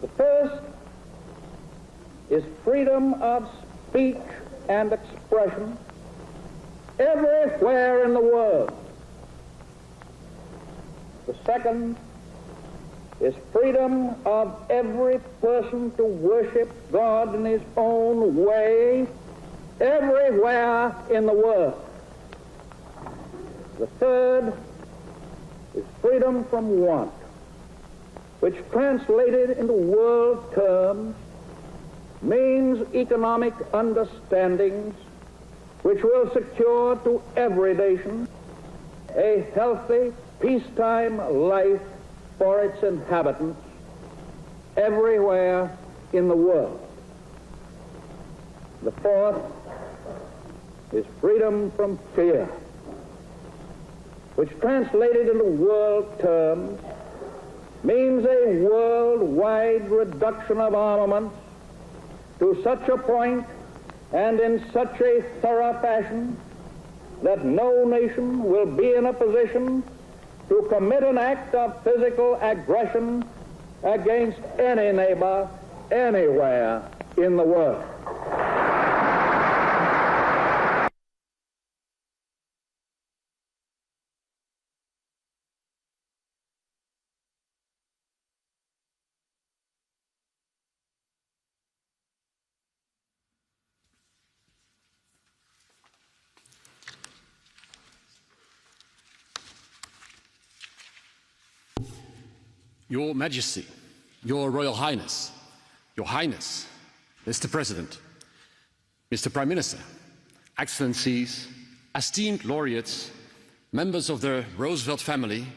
The first is freedom of speech and expression everywhere in the world. The second is freedom of every person to worship God in his own way everywhere in the world. The third is freedom from want, which translated into world terms means economic understandings which will secure to every nation a healthy, peacetime life for its inhabitants everywhere in the world. The fourth is freedom from fear, which translated into world terms means a worldwide reduction of armaments to such a point and in such a thorough fashion that no nation will be in a position to commit an act of physical aggression against any neighbor anywhere in the world. Your Majesty, Your Royal Highness, Mr. President, Mr. Prime Minister, Excellencies, esteemed laureates, members of the Roosevelt family,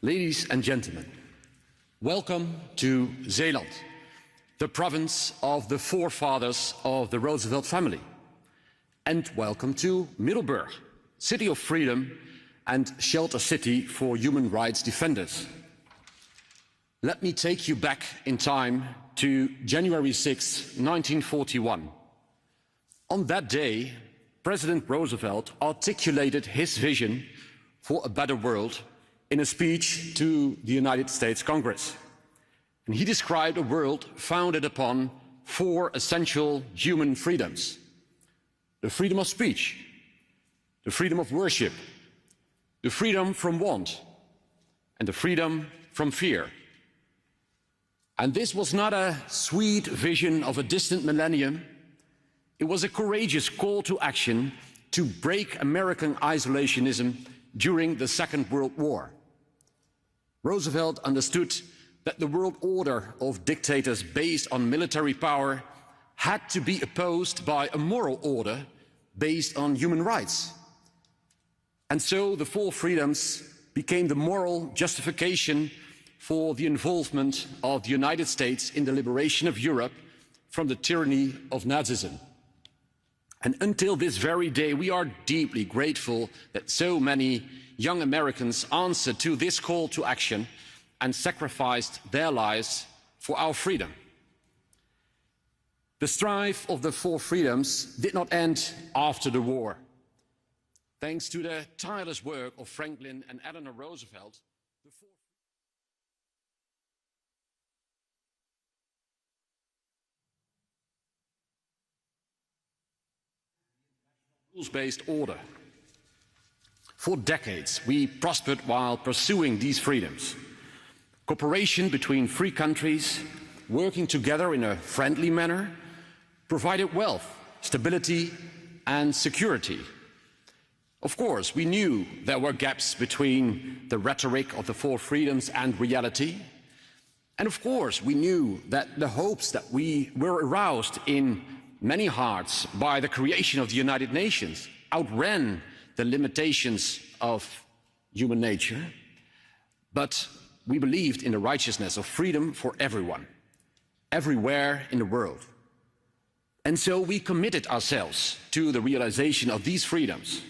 ladies and gentlemen, welcome to Zeeland, the province of the forefathers of the Roosevelt family. And welcome to Middelburg, city of freedom and shelter city for human rights defenders. Let me take you back in time to January 6, 1941. On that day, President Roosevelt articulated his vision for a better world in a speech to the United States Congress. And he described a world founded upon 4 essential human freedoms: the freedom of speech, the freedom of worship, the freedom from want, and the freedom from fear. And this was not a sweet vision of a distant millennium. It was a courageous call to action to break American isolationism during the Second World War. Roosevelt understood that the world order of dictators based on military power had to be opposed by a moral order based on human rights. And so the 4 freedoms became the moral justification for the involvement of the United States in the liberation of Europe from the tyranny of Nazism. And until this very day, we are deeply grateful that so many young Americans answered to this call to action and sacrificed their lives for our freedom. The strife of the 4 freedoms did not end after the war. Thanks to the tireless work of Franklin and Eleanor Roosevelt, the 4 rules-based order. For decades, we prospered while pursuing these freedoms. Cooperation between free countries, working together in a friendly manner, provided wealth, stability, and security. Of course, we knew there were gaps between the rhetoric of the 4 freedoms and reality. And of course, we knew that the hopes that we were aroused in many hearts by the creation of the United Nations outran the limitations of human nature. But we believed in the righteousness of freedom for everyone, everywhere in the world. And so we committed ourselves to the realization of these freedoms.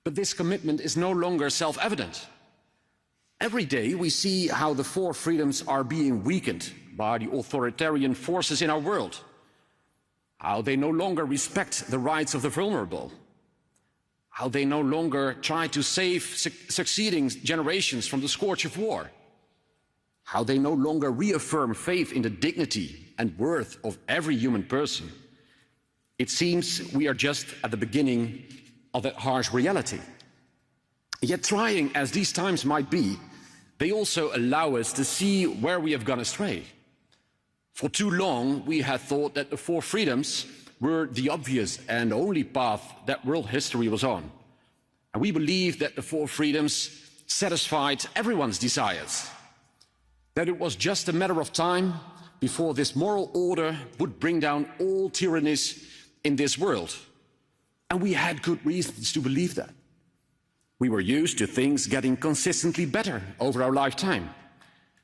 But this commitment is no longer self-evident. Every day we see how the 4 freedoms are being weakened by the authoritarian forces in our world, how they no longer respect the rights of the vulnerable, how they no longer try to save succeeding generations from the scourge of war, how they no longer reaffirm faith in the dignity and worth of every human person. It seems we are just at the beginning of that harsh reality. Yet trying as these times might be, they also allow us to see where we have gone astray. For too long, we had thought that the 4 freedoms were the obvious and only path that world history was on. And we believed that the 4 freedoms satisfied everyone's desires, that it was just a matter of time before this moral order would bring down all tyrannies in this world. And we had good reasons to believe that. We were used to things getting consistently better over our lifetime.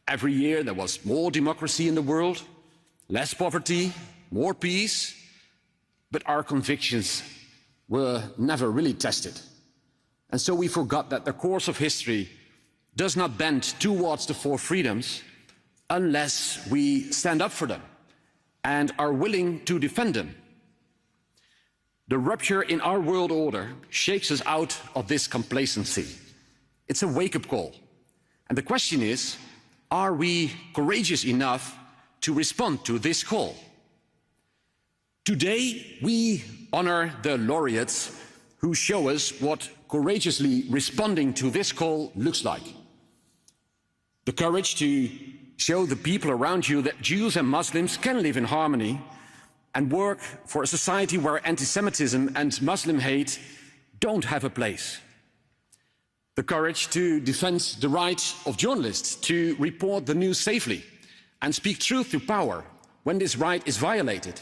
Every year there was more democracy in the world, less poverty, more peace, but our convictions were never really tested. And so we forgot that the course of history does not bend towards the 4 freedoms unless we stand up for them and are willing to defend them. The rupture in our world order shakes us out of this complacency. It's a wake-up call. And the question is, are we courageous enough to respond to this call? Today, we honor the laureates who show us what courageously responding to this call looks like. The courage to show the people around you that Jews and Muslims can live in harmony and work for a society where anti-Semitism and Muslim hate don't have a place. The courage to defend the right of journalists to report the news safely and speak truth to power when this right is violated.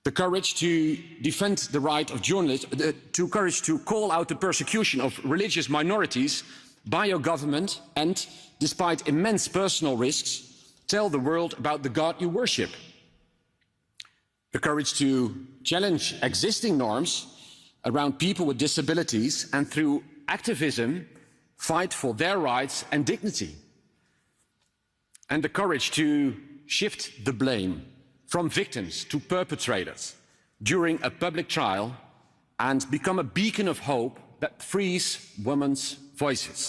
The courage to defend the right of journalists, the courage to call out the persecution of religious minorities by your government and, despite immense personal risks, tell the world about the God you worship. The courage to challenge existing norms around people with disabilities and through activism fight for their rights and dignity. And the courage to shift the blame from victims to perpetrators during a public trial and become a beacon of hope that frees women's voices.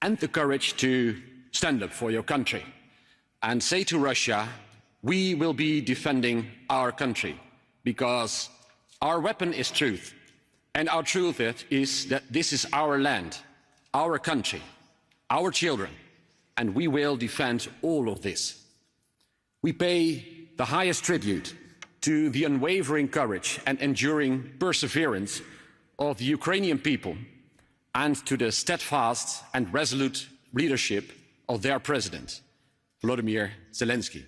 And the courage to stand up for your country and say to Russia, we will be defending our country because our weapon is truth. And our truth is that this is our land, our country, our children, and we will defend all of this. We pay the highest tribute to the unwavering courage and enduring perseverance of the Ukrainian people and to the steadfast and resolute leadership of their president, Volodymyr Zelenskiy.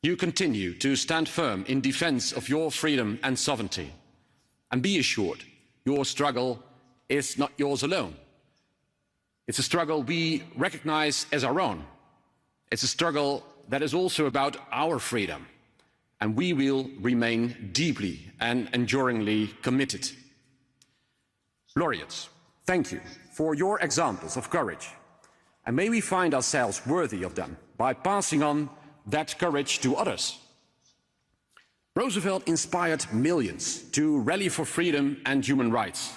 You continue to stand firm in defense of your freedom and sovereignty. And be assured, your struggle is not yours alone. It's a struggle we recognize as our own. It's a struggle that is also about our freedom. And we will remain deeply and enduringly committed. Laureates, thank you for your examples of courage. And may we find ourselves worthy of them by passing on that courage to others. Roosevelt inspired millions to rally for freedom and human rights.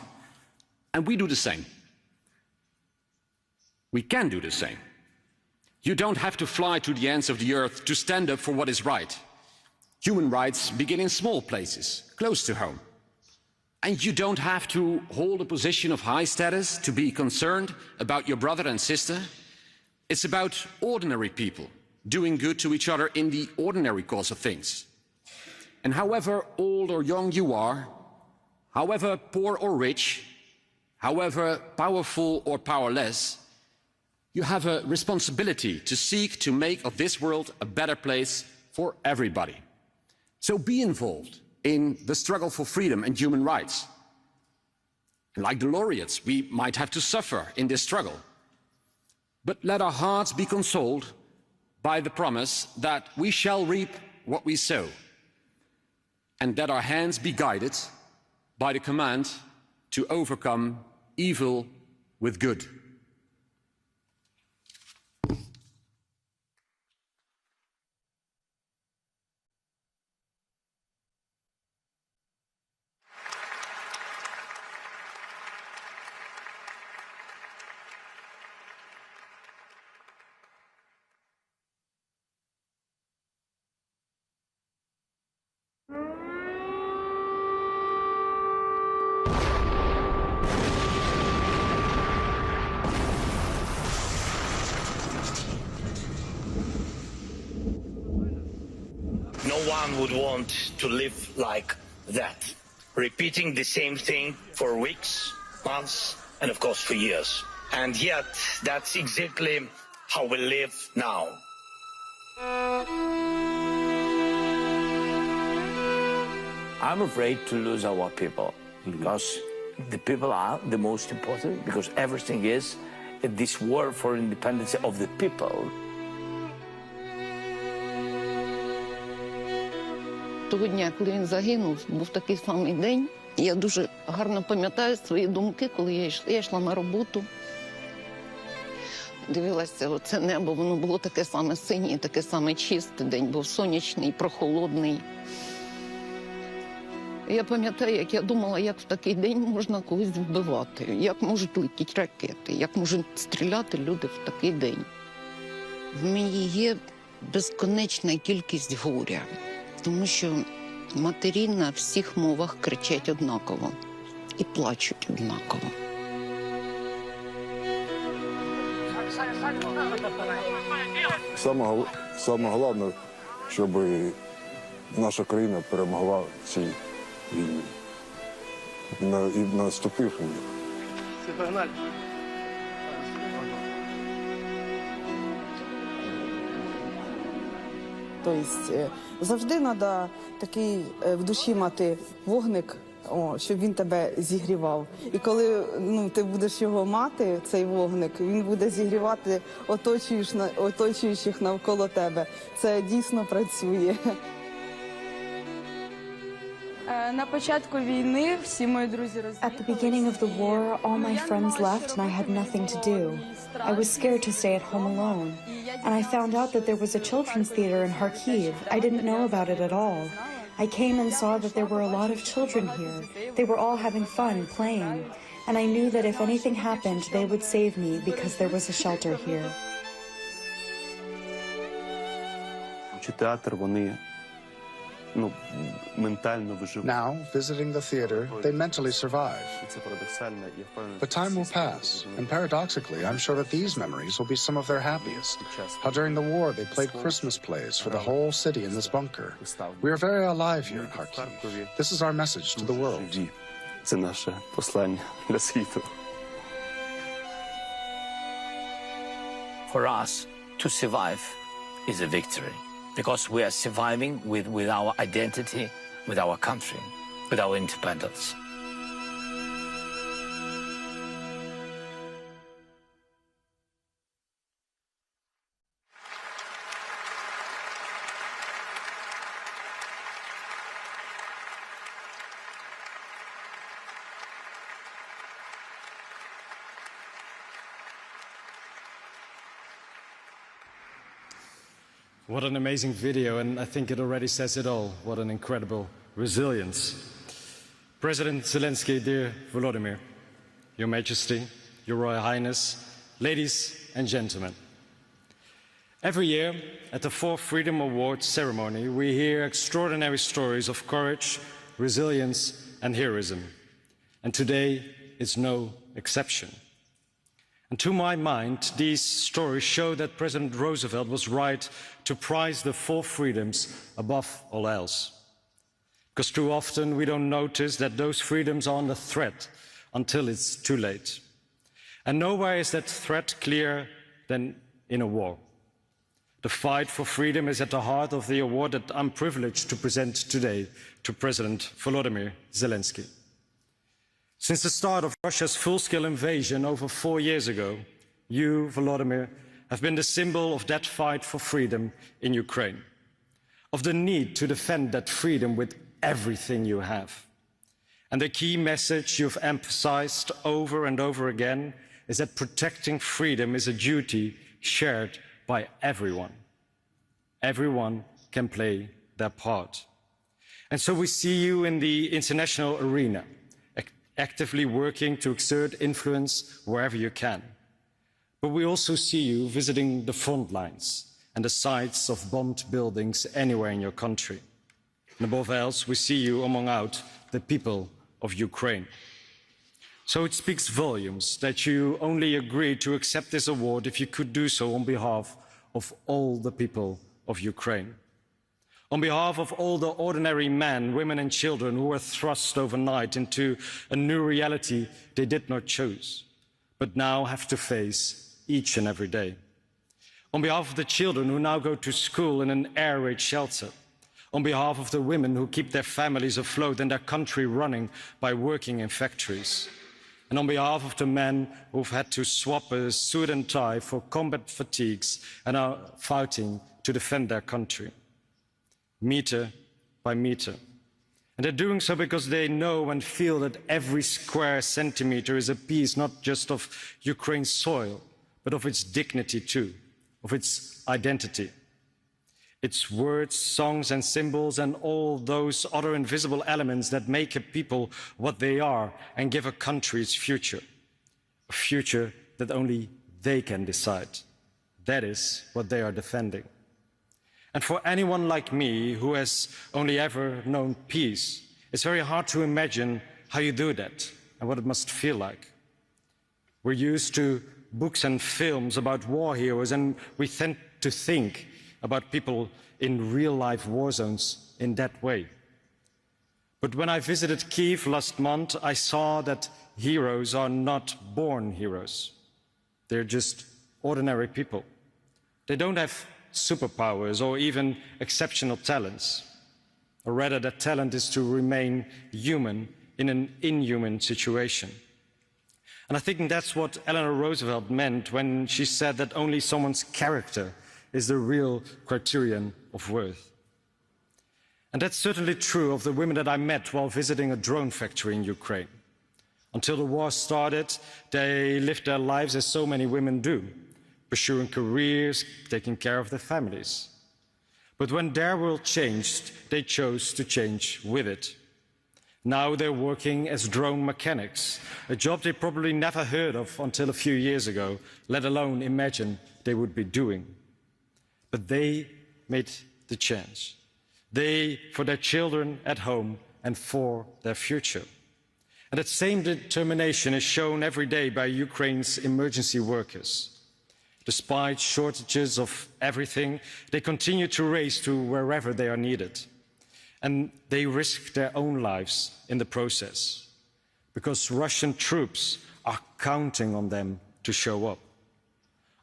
And we do the same. We can do the same. You don't have to fly to the ends of the earth to stand up for what is right. Human rights begin in small places, close to home. And you don't have to hold a position of high status to be concerned about your brother and sister. It's about ordinary people doing good to each other in the ordinary course of things. And however old or young you are, however poor or rich, however powerful or powerless, you have a responsibility to seek to make of this world a better place for everybody. So be involved in the struggle for freedom and human rights. Like the laureates, we might have to suffer in this struggle. But let our hearts be consoled by the promise that we shall reap what we sow, and that our hands be guided by the command to overcome evil with good. No one would want to live like that, repeating the same thing for weeks, months, and of course for years. And yet, that's exactly how we live now. I'm afraid to lose our people, because the people are the most important, because everything is this war for independence of the people. Того дня, коли він загинув, був такий самий день. Я дуже гарно пам'ятаю свої думки, коли я йшла на роботу. Дивилася, оце небо, воно було таке саме синє, таке саме чисте. День був сонячний, прохолодний. Я пам'ятаю, як я думала, як в такий день можна когось вбивати, як можуть летіти ракети, як можуть стріляти люди в такий день. В мені є безконечна кількість горя. Тому що матері на всіх мовах кричать однаково і плачуть однаково. Саме головне, щоб наша країна перемогла в цій війні. І наступив у них. Тобто завжди треба такий в душі мати вогник щоб він тебе зігрівав. І коли ти будеш його мати, цей вогник, він буде зігрівати оточуючих навколо тебе. Це дійсно працює. На початку війни всі мої друзі роз'їхалися. At the beginning of the war, all my friends left and I had nothing to do. I was scared to stay at home alone. And I found out that there was a children's theater in Kharkiv. I didn't know about it at all. I came and saw that there were a lot of children here. They were all having fun, playing. And I knew that if anything happened, they would save me because there was a shelter here. Now, visiting the theater, they mentally survive. But time will pass, and paradoxically, I'm sure that these memories will be some of their happiest. How during the war they played Christmas plays for the whole city in this bunker. We are very alive here in Kharkiv. This is our message to the world. For us, to survive is a victory. Because we are surviving with our identity, with our country, with our independence. What an amazing video, and I think it already says it all. What an incredible resilience. President Zelenskiy, dear Volodymyr, Your Majesty, Your Royal Highness, ladies and gentlemen. Every year at the 4th Freedom Awards ceremony, we hear extraordinary stories of courage, resilience, and heroism. And today is no exception. And to my mind, these stories show that President Roosevelt was right to prize the 4 freedoms above all else. Because too often we don't notice that those freedoms are under threat until it's too late. And nowhere is that threat clearer than in a war. The fight for freedom is at the heart of the award that I'm privileged to present today to President Volodymyr Zelenskiy. Since the start of Russia's full-scale invasion over 4 years ago, you, Volodymyr, have been the symbol of that fight for freedom in Ukraine, of the need to defend that freedom with everything you have. And the key message you've emphasized over and over again is that protecting freedom is a duty shared by everyone. Everyone can play their part. And so we see you in the international arena, actively working to exert influence wherever you can. But we also see you visiting the front lines and the sites of bombed buildings anywhere in your country. And above else, we see you among the people of Ukraine. So it speaks volumes that you only agreed to accept this award if you could do so on behalf of all the people of Ukraine. On behalf of all the ordinary men, women and children who were thrust overnight into a new reality they did not choose, but now have to face each and every day. On behalf of the children who now go to school in an air raid shelter. On behalf of the women who keep their families afloat and their country running by working in factories. And on behalf of the men who've had to swap a suit and tie for combat fatigues and are fighting to defend their country. Meter by meter. And they're doing so because they know and feel that every square centimeter is a piece not just of Ukraine's soil, but of its dignity too, of its identity. Its words, songs and symbols and all those other invisible elements that make a people what they are and give a country its future. A future that only they can decide. That is what they are defending. And for anyone like me who has only ever known peace, it's very hard to imagine how you do that and what it must feel like. We're used to books and films about war heroes, and we tend to think about people in real-life war zones in that way. But when I visited Kyiv last month, I saw that heroes are not born heroes. They're just ordinary people. They don't have superpowers or even exceptional talents, or rather that talent is to remain human in an inhuman situation. And I think that's what Eleanor Roosevelt meant when she said that only someone's character is the real criterion of worth. And that's certainly true of the women that I met while visiting a drone factory in Ukraine. Until the war started, they lived their lives as so many women do, pursuing careers, taking care of their families. But when their world changed, they chose to change with it. Now they're working as drone mechanics, a job they probably never heard of until a few years ago, let alone imagine they would be doing. But they made the change. They, for their children at home and for their future. And that same determination is shown every day by Ukraine's emergency workers. Despite shortages of everything, they continue to race to wherever they are needed. And they risk their own lives in the process, because Russian troops are counting on them to show up.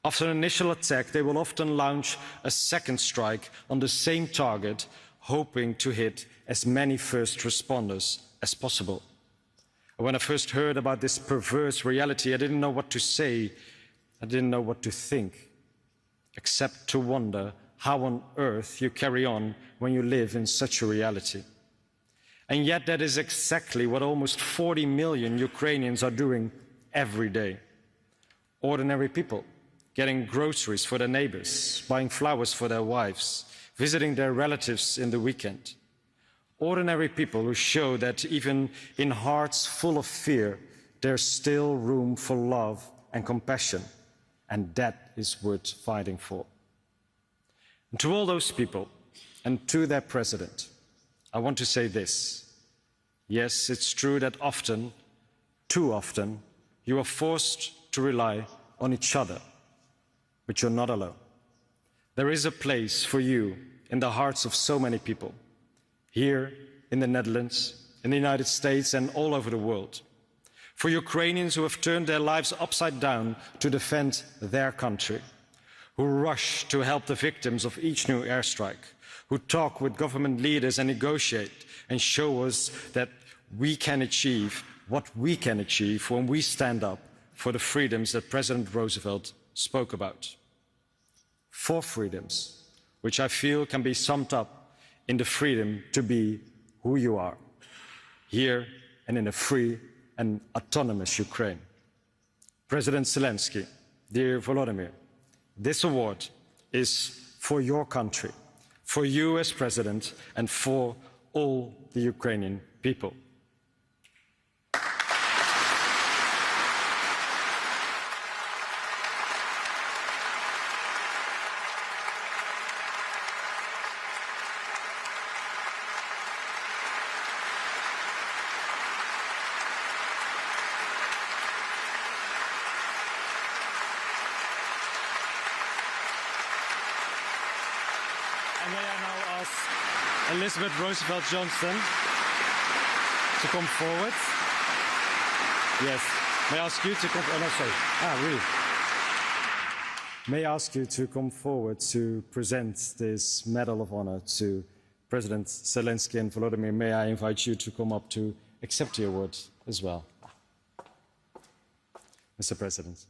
After an initial attack, they will often launch a second strike on the same target, hoping to hit as many first responders as possible. When I first heard about this perverse reality, I didn't know what to say, I didn't know what to think, except to wonder how on earth you carry on when you live in such a reality. And yet that is exactly what almost 40 million Ukrainians are doing every day. Ordinary people, getting groceries for their neighbors, buying flowers for their wives, visiting their relatives in the weekend. Ordinary people who show that even in hearts full of fear, there's still room for love and compassion, and that is worth fighting for. And to all those people, and to their president, I want to say this. Yes, it's true that often, too often, you are forced to rely on each other, but you're not alone. There is a place for you in the hearts of so many people, here in the Netherlands, in the United States, and all over the world. For Ukrainians who have turned their lives upside down to defend their country, who rush to help the victims of each new airstrike, who talk with government leaders and negotiate and show us that we can achieve what we can achieve when we stand up for the freedoms that President Roosevelt spoke about. 4 freedoms, which I feel can be summed up in the freedom to be who you are, here and in a free and autonomous Ukraine. President Zelenskiy, dear Volodymyr, this award is for your country, for you as president, and for all the Ukrainian people. Elizabeth Roosevelt Johnston to come forward. Yes. May I ask you to come? Oh, no, sorry. Really? May I ask you to come forward to present this Medal of Honor to President Zelenskiy and Volodymyr. May I invite you to come up to accept the award as well, Mr. President.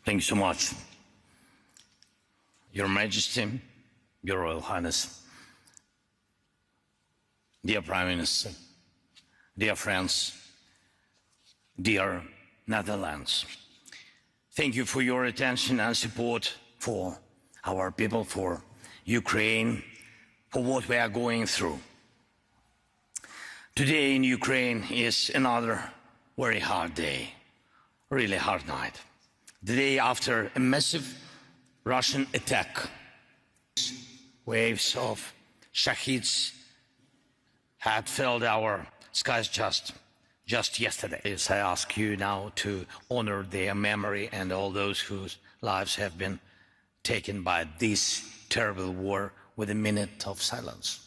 Thank you so much. Your Majesty, Your Royal Highness, dear Prime Minister, dear friends, dear Netherlands, Thank you for your attention and support for our people, for Ukraine, for what we are going through. Today in Ukraine is another very hard day, really hard night. The day after a massive Russian attack. Waves of shaheeds had filled our skies just yesterday. Yes, I ask you now to honor their memory and all those whose lives have been taken by this terrible war with a minute of silence.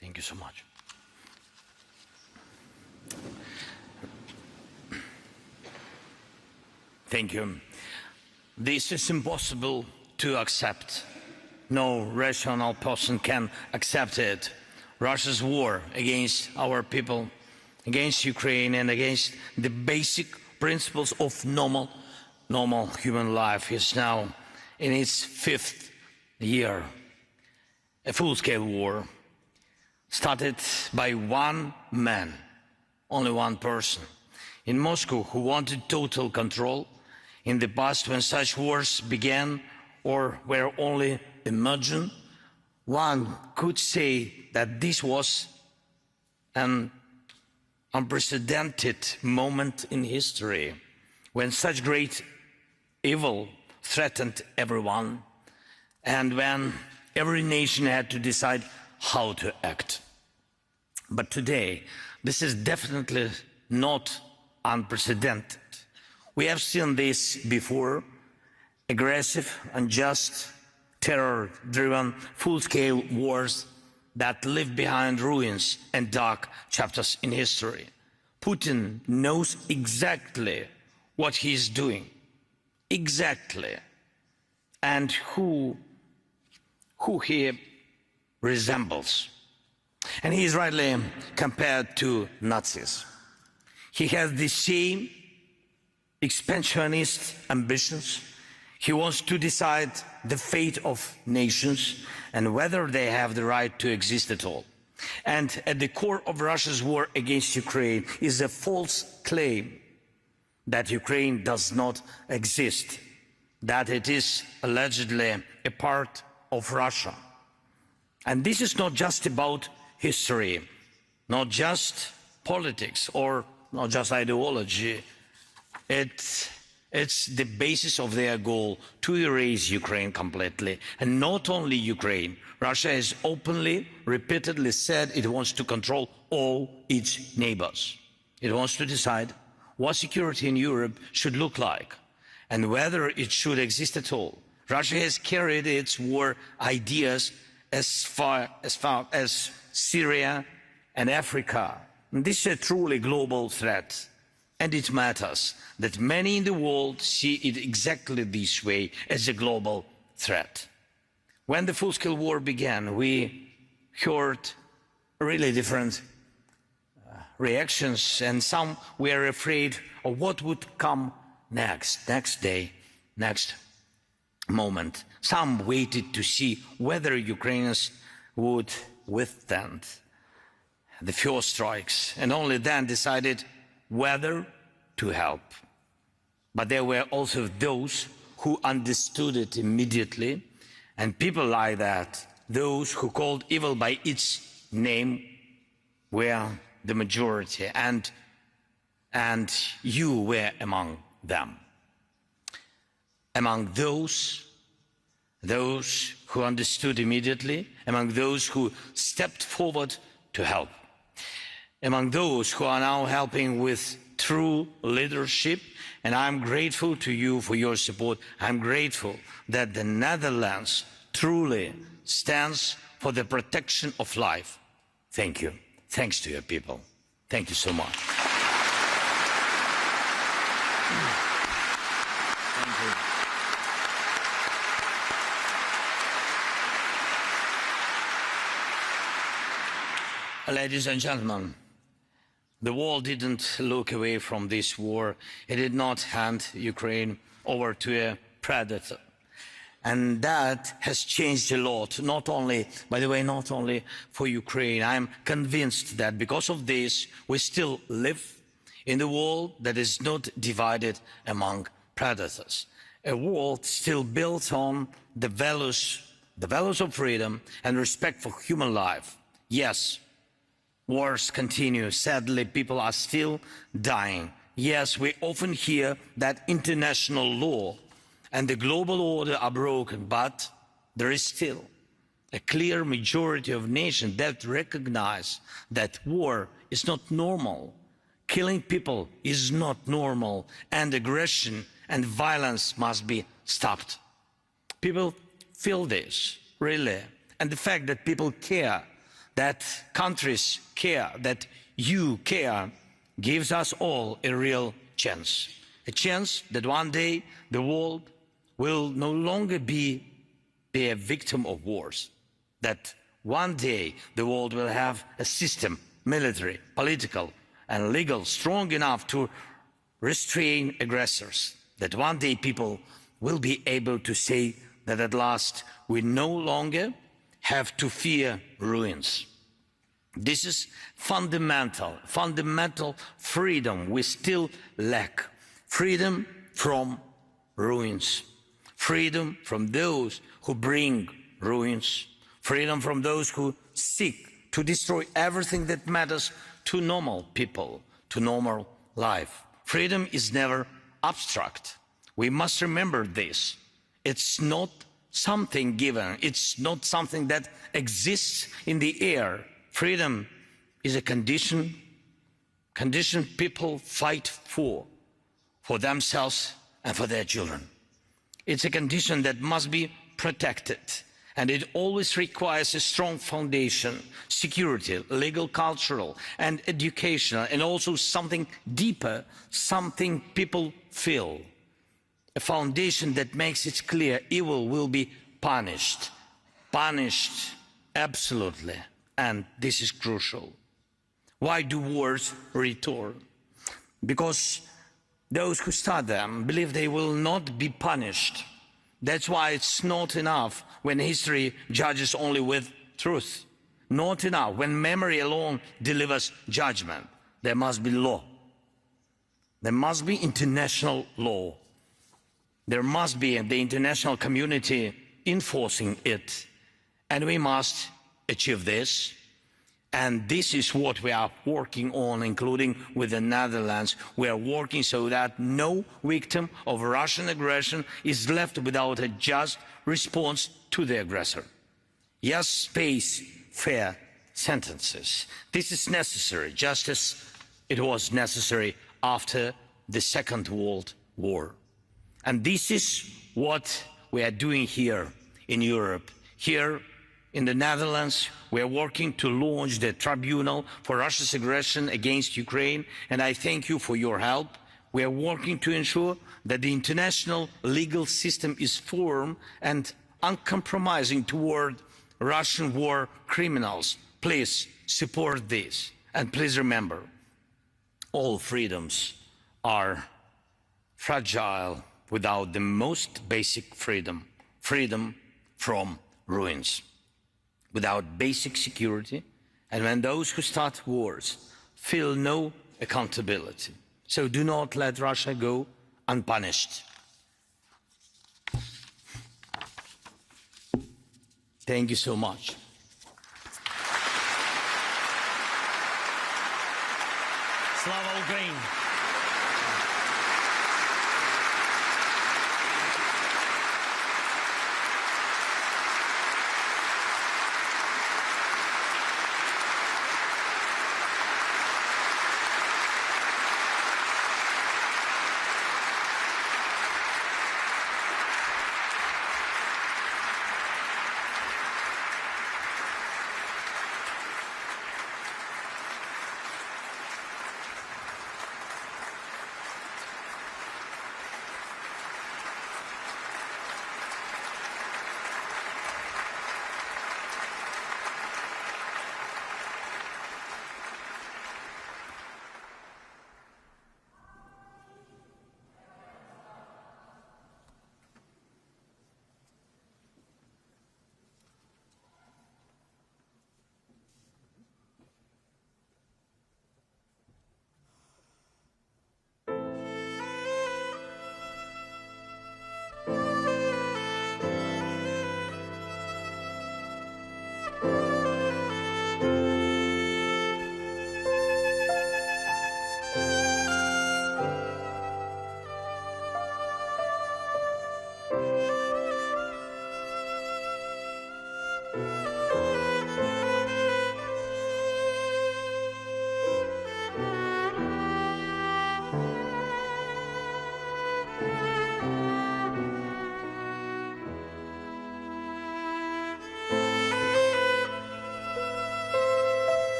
Thank you so much. Thank you. This is impossible to accept. No rational person can accept it. Russia's war against our people, against Ukraine, and against the basic principles of normal human life is now in its 5th year. A full-scale war started by one man, only one person, in Moscow, who wanted total control. In the past, when such wars began or were only imagined, one could say that this was an unprecedented moment in history, when such great evil threatened everyone, and when every nation had to decide how to act. But today, this is definitely not unprecedented. We have seen this before: aggressive, unjust, terror-driven, full-scale wars that leave behind ruins and dark chapters in history. Putin knows exactly what he is doing, exactly, and who he resembles. And he is rightly compared to Nazis. He has the same expansionist ambitions. He wants to decide the fate of nations and whether they have the right to exist at all. And at the core of Russia's war against Ukraine is a false claim that Ukraine does not exist, that it is allegedly a part of Russia. And this is not just about history, not just politics, or not just ideology. It's the basis of their goal to erase Ukraine completely. And not only Ukraine. Russia has openly, repeatedly said it wants to control all its neighbors. It wants to decide what security in Europe should look like and whether it should exist at all. Russia has carried its war ideas as far as Syria and Africa. And this is a truly global threat. And it matters that many in the world see it exactly this way, as a global threat. When the full-scale war began, we heard really different reactions, and some were afraid of what would come next day, next moment. Some waited to see whether Ukrainians would withstand the first strikes, and only then decided whether to help. But there were also those who understood it immediately, and people like that, those who called evil by its name, were the majority, and you were among them. Among those who understood immediately, among those who stepped forward to help, among those who are now helping with true leadership. And I'm grateful to you for your support. I'm grateful that the Netherlands truly stands for the protection of life. Thank you. Thanks to your people. Thank you so much. Thank you. Ladies and gentlemen, the world didn't look away from this war. It did not hand Ukraine over to a predator. And that has changed a lot, not only, by the way, not only for Ukraine. I'm convinced that because of this, we still live in a world that is not divided among predators. A world still built on the values of freedom and respect for human life. Yes, wars continue. Sadly, people are still dying. Yes, we often hear that international law and the global order are broken, but there is still a clear majority of nations that recognize that war is not normal, killing people is not normal, and aggression and violence must be stopped. People feel this, really, and the fact that people care, that countries care, that you care, gives us all a real chance. A chance that one day the world will no longer be a victim of wars, that one day the world will have a system, military, political and legal, strong enough to restrain aggressors, that one day people will be able to say that at last we no longer have to fear ruins. This is fundamental freedom we still lack. Freedom from ruins. Freedom from those who bring ruins. Freedom from those who seek to destroy everything that matters to normal people, to normal life. Freedom is never abstract. We must remember this. It's not something given. It's not something that exists in the air. Freedom is a condition people fight for themselves and for their children. It's a condition that must be protected, and it always requires a strong foundation, security, legal, cultural and educational, and also something deeper, something people feel. A foundation that makes it clear evil will be punished. Punished, absolutely. And this is crucial. Why do wars return? Because those who start them believe they will not be punished. That's why it's not enough when history judges only with truth. Not enough when memory alone delivers judgment. There must be law. There must be international law. There must be the international community enforcing it. And we must achieve this. And this is what we are working on, including with the Netherlands. We are working so that no victim of Russian aggression is left without a just response to the aggressor. Yes, face fair sentences. This is necessary, just as it was necessary after the Second World War. And this is what we are doing here in Europe. Here in the Netherlands, we are working to launch the tribunal for Russia's aggression against Ukraine, and I thank you for your help. We are working to ensure that the international legal system is firm and uncompromising toward Russian war criminals. Please support this, and please remember, all freedoms are fragile without the most basic freedom, freedom from ruins. Without basic security, and when those who start wars feel no accountability. So do not let Russia go unpunished. Thank you so much. Slava Ukraine!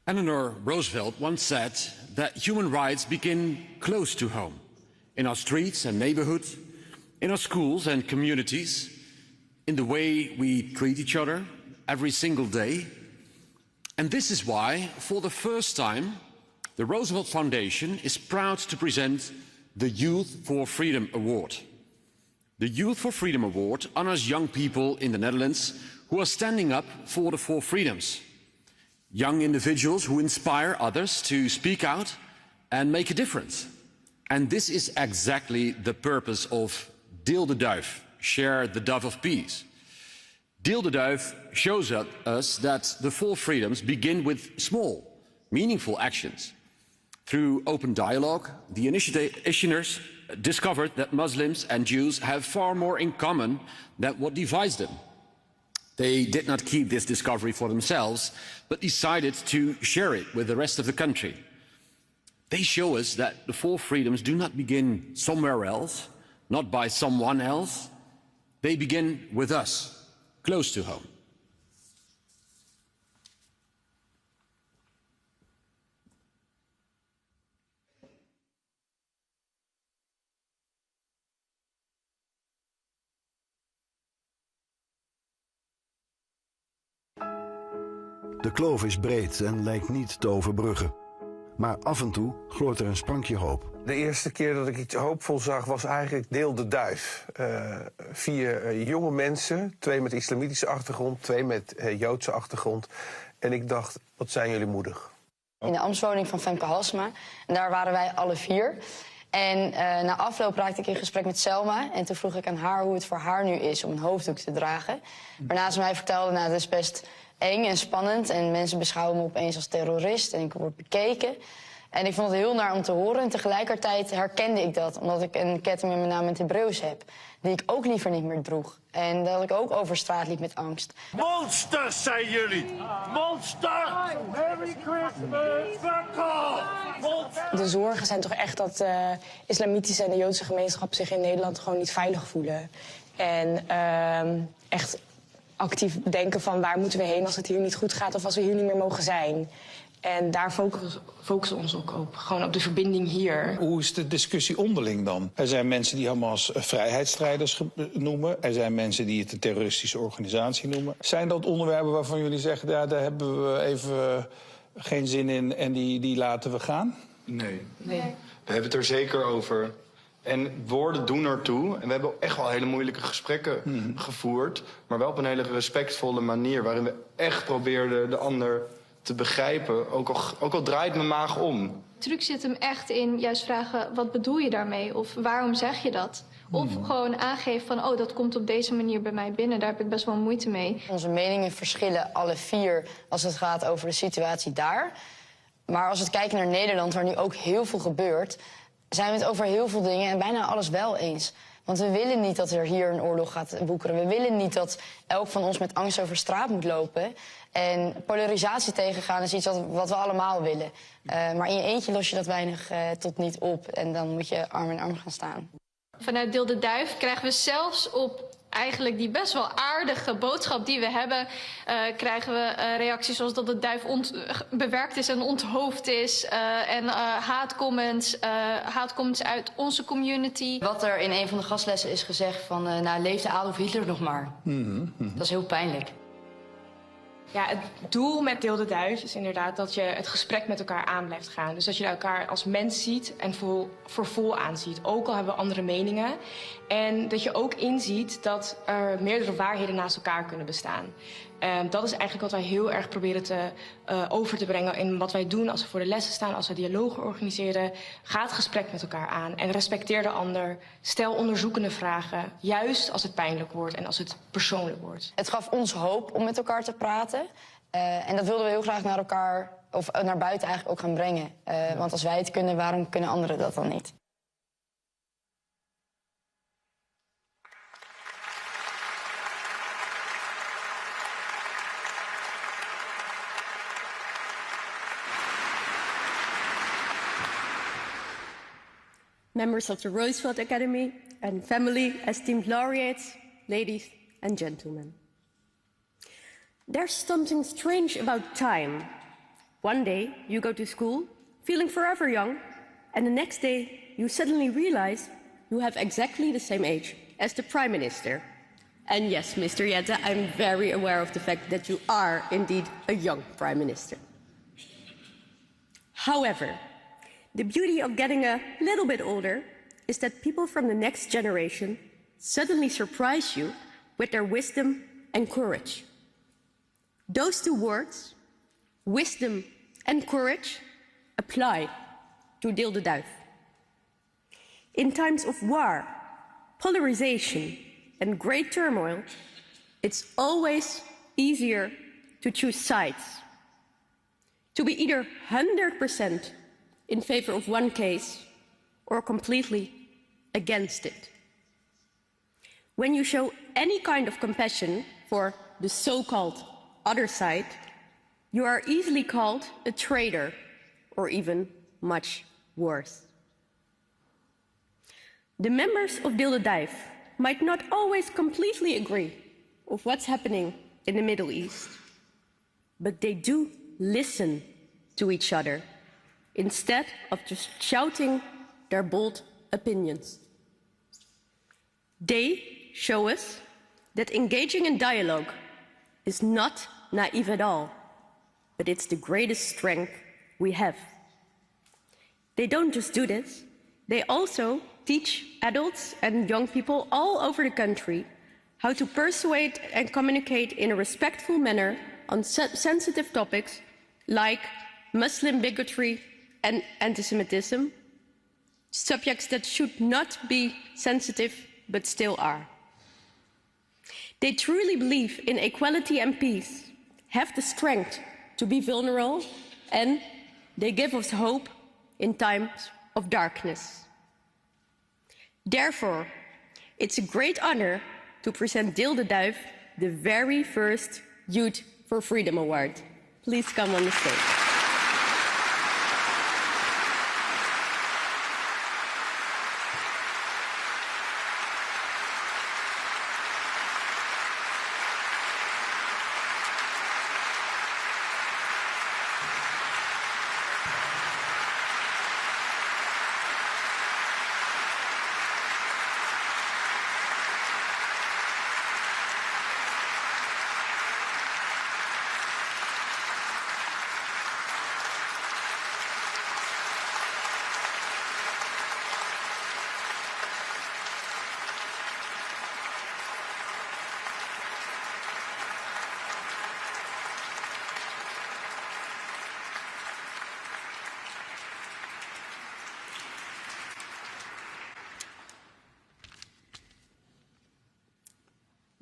Eleanor Roosevelt once said that human rights begin close to home, in our streets and neighborhoods, in our schools and communities, in the way we treat each other every single day. And this is why, for the first time, the Roosevelt Foundation is proud to present the Youth for Freedom Award. The Youth for Freedom Award honors young people in the Netherlands who are standing up for the four freedoms. Young individuals who inspire others to speak out and make a difference. And this is exactly the purpose of Deel de Duif, Share the Dove of Peace. Deel de Duif shows us that the four freedoms begin with small, meaningful actions. Through open dialogue, the initiators discovered that Muslims and Jews have far more in common than what divides them. They did not keep this discovery for themselves, but decided to share it with the rest of the country. They show us that the four freedoms do not begin somewhere else, not by someone else. They begin with us, close to home. De kloof is breed en lijkt niet te overbruggen. Maar af en toe gloort er een sprankje hoop. De eerste keer dat ik iets hoopvol zag was eigenlijk Deel de Duif. 4 jonge mensen, 2 met islamitische achtergrond, 2 met Joodse achtergrond. En ik dacht, wat zijn jullie moedig. In de ambtswoning van Femke Halsema. En daar waren wij alle 4. En na afloop raakte ik in gesprek met Selma. En toen vroeg ik aan haar hoe het voor haar nu is om een hoofddoek te dragen. Waarna ze mij vertelde, nou, het is best eng en spannend. En mensen beschouwen me opeens als terrorist en ik word bekeken. En ik vond het heel naar om te horen. En tegelijkertijd herkende ik dat. Omdat ik een ketting met mijn naam in het Hebreeuws heb. Die ik ook liever niet meer droeg. En dat ik ook over straat liep met angst. Monsters zijn jullie! Monster! Merry Christmas! Fuck off! De zorgen zijn toch echt dat de islamitische en de Joodse gemeenschap zich in Nederland gewoon niet veilig voelen. En echt actief denken van waar moeten we heen als het hier niet goed gaat of als we hier niet meer mogen zijn. En daar focussen we ons ook op. Gewoon op de verbinding hier. Hoe is de discussie onderling dan? Er zijn mensen die Hamas vrijheidsstrijders noemen. Er zijn mensen die het een terroristische organisatie noemen. Zijn dat onderwerpen waarvan jullie zeggen, ja, daar hebben we even geen zin in en die laten we gaan? Nee. We hebben het er zeker over. En woorden doen ertoe. En we hebben echt wel hele moeilijke gesprekken gevoerd. Maar wel op een hele respectvolle manier. Waarin we echt probeerden de ander te begrijpen. Ook al draait mijn maag om. De truc zit hem echt in juist vragen, wat bedoel je daarmee? Of waarom zeg je dat? Of gewoon aangeven van, oh, dat komt op deze manier bij mij binnen. Daar heb ik best wel moeite mee. Onze meningen verschillen alle vier als het gaat over de situatie daar. Maar als we kijken naar Nederland, waar nu ook heel veel gebeurt, zijn we het over heel veel dingen en bijna alles wel eens. Want we willen niet dat er hier een oorlog gaat woekeren. We willen niet dat elk van ons met angst over straat moet lopen. En polarisatie tegengaan is iets wat we allemaal willen. Maar in je eentje los je dat weinig tot niet op. En dan moet je arm in arm gaan staan. Vanuit Deel de Duif krijgen we zelfs op eigenlijk die best wel aardige boodschap die we hebben, krijgen we reacties zoals dat de duif bewerkt is en onthoofd is. En haatcomments uit onze community. Wat er in een van de gastlessen is gezegd van, nou, leefde Adolf Hitler nog maar. Dat is heel pijnlijk. Ja, het doel met Deel de Duif is inderdaad dat je het gesprek met elkaar aan blijft gaan. Dus dat je elkaar als mens ziet en voor vol aanziet. Ook al hebben we andere meningen. En dat je ook inziet dat er meerdere waarheden naast elkaar kunnen bestaan. Dat is eigenlijk wat wij heel erg proberen over te brengen in wat wij doen als we voor de lessen staan, als we dialogen organiseren. Ga het gesprek met elkaar aan en respecteer de ander. Stel onderzoekende vragen, juist als het pijnlijk wordt en als het persoonlijk wordt. Het gaf ons hoop om met elkaar te praten. En dat wilden we heel graag naar elkaar, of naar buiten eigenlijk ook gaan brengen. Want als wij het kunnen, waarom kunnen anderen dat dan niet? Members of the Roosevelt Academy and family, esteemed laureates, ladies and gentlemen. There's something strange about time. One day you go to school, feeling forever young, and the next day you suddenly realize you have exactly the same age as the Prime Minister. And yes, Mr. Jetten, I'm very aware of the fact that you are indeed a young Prime Minister. However, the beauty of getting a little bit older is that people from the next generation suddenly surprise you with their wisdom and courage. Those two words, wisdom and courage, apply to Deel de Duif. In times of war, polarization and great turmoil, it's always easier to choose sides. To be either 100% in favor of one case or completely against it. When you show any kind of compassion for the so-called other side, you are easily called a traitor or even much worse. The members of Deel de Duif might not always completely agree with what's happening in the Middle East, but they do listen to each other instead of just shouting their bold opinions. They show us that engaging in dialogue is not naive at all, but it's the greatest strength we have. They don't just do this, they also teach adults and young people all over the country how to persuade and communicate in a respectful manner on sensitive topics like Muslim bigotry and anti-Semitism, subjects that should not be sensitive but still are. They truly believe in equality and peace, have the strength to be vulnerable, and they give us hope in times of darkness. Therefore, it's a great honor to present Deel de Duif the very first Youth for Freedom Award. Please come on the stage.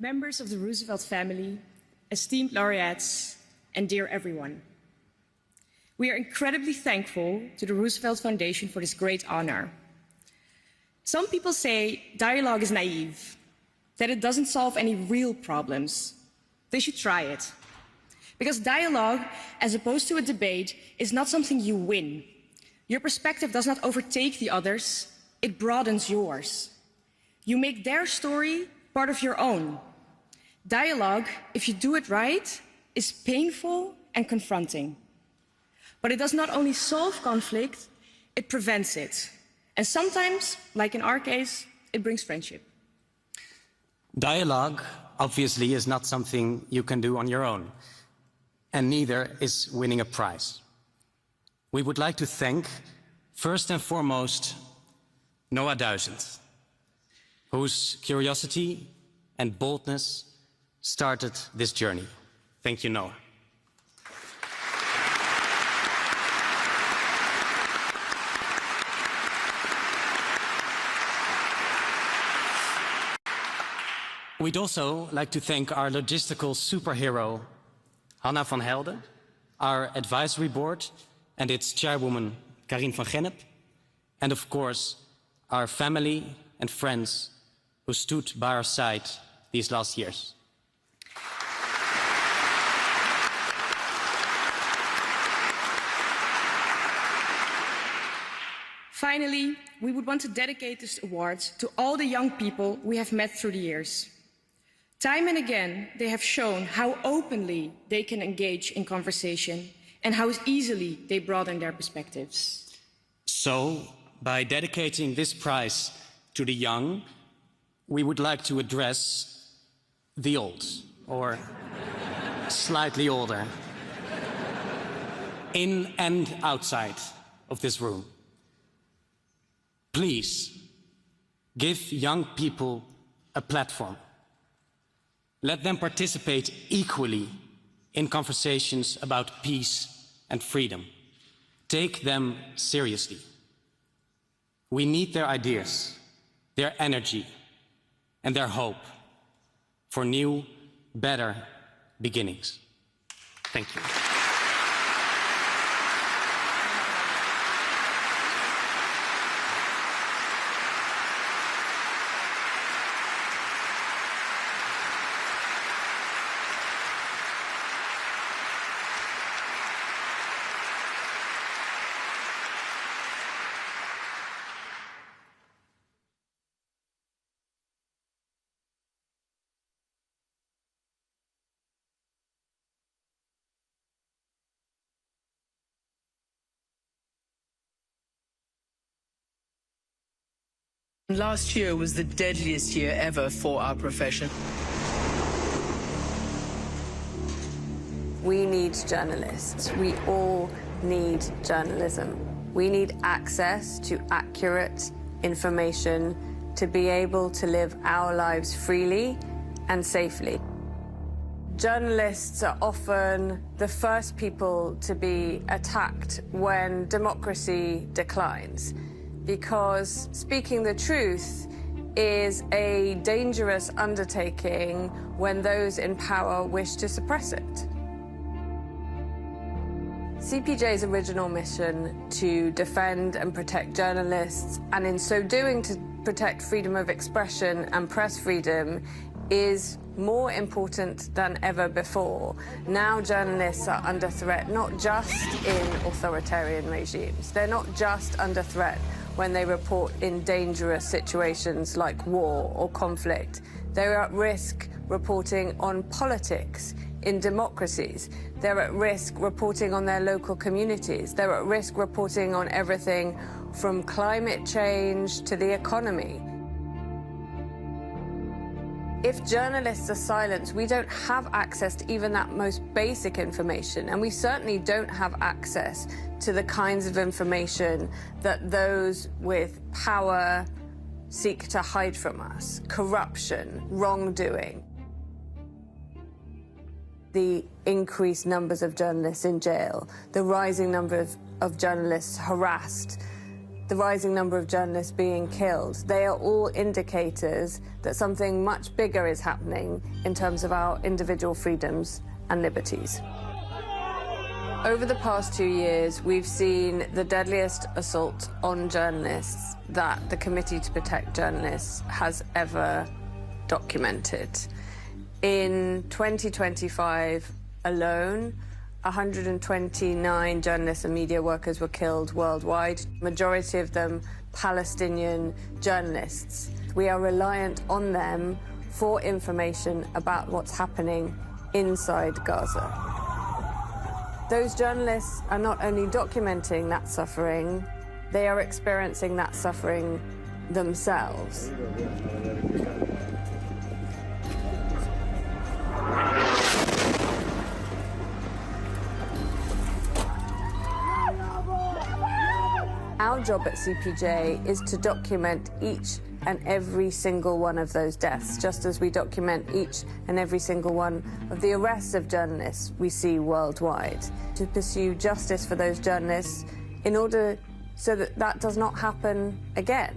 Members of the Roosevelt family, esteemed laureates, and dear everyone. We are incredibly thankful to the Roosevelt Foundation for this great honor. Some people say dialogue is naive, that it doesn't solve any real problems. They should try it. Because dialogue, as opposed to a debate, is not something you win. Your perspective does not overtake the others, it broadens yours. You make their story part of your own. Dialogue, if you do it right, is painful and confronting. But it does not only solve conflict, it prevents it. And sometimes, like in our case, it brings friendship. Dialogue, obviously, is not something you can do on your own. And neither is winning a prize. We would like to thank, first and foremost, Noah Duizend, whose curiosity and boldness started this journey. Thank you, Noah. We'd also like to thank our logistical superhero, Hanna van Helden, our advisory board and its chairwoman, Karin van Gennep, and of course, our family and friends who stood by our side these last years. Finally, we would want to dedicate this award to all the young people we have met through the years. Time and again, they have shown how openly they can engage in conversation and how easily they broaden their perspectives. So, by dedicating this prize to the young, we would like to address the old, or slightly older, in and outside of this room. Please, give young people a platform. Let them participate equally in conversations about peace and freedom. Take them seriously. We need their ideas, their energy, and their hope for new, better beginnings. Thank you. Last year was the deadliest year ever for our profession. We need journalists. We all need journalism. We need access to accurate information to be able to live our lives freely and safely. Journalists are often the first people to be attacked when democracy declines, because speaking the truth is a dangerous undertaking when those in power wish to suppress it. CPJ's original mission to defend and protect journalists, and in so doing to protect freedom of expression and press freedom, is more important than ever before. Now journalists are under threat not just in authoritarian regimes. They're not just under threat when they report in dangerous situations like war or conflict. They're at risk reporting on politics in democracies. They're at risk reporting on their local communities. They're at risk reporting on everything from climate change to the economy. If journalists are silenced, we don't have access to even that most basic information, and we certainly don't have access to the kinds of information that those with power seek to hide from us: corruption, wrongdoing. The increased numbers of journalists in jail, the rising number of journalists harassed, the rising number of journalists being killed, they are all indicators that something much bigger is happening in terms of our individual freedoms and liberties. Over the past 2 years, we've seen the deadliest assault on journalists that the Committee to Protect Journalists has ever documented. In 2025 alone, 129 journalists and media workers were killed worldwide, majority of them Palestinian journalists. We are reliant on them for information about what's happening inside Gaza. Those journalists are not only documenting that suffering, they are experiencing that suffering themselves. Our job at CPJ is to document each and every single one of those deaths, just as we document each and every single one of the arrests of journalists we see worldwide, to pursue justice for those journalists in order so that that does not happen again.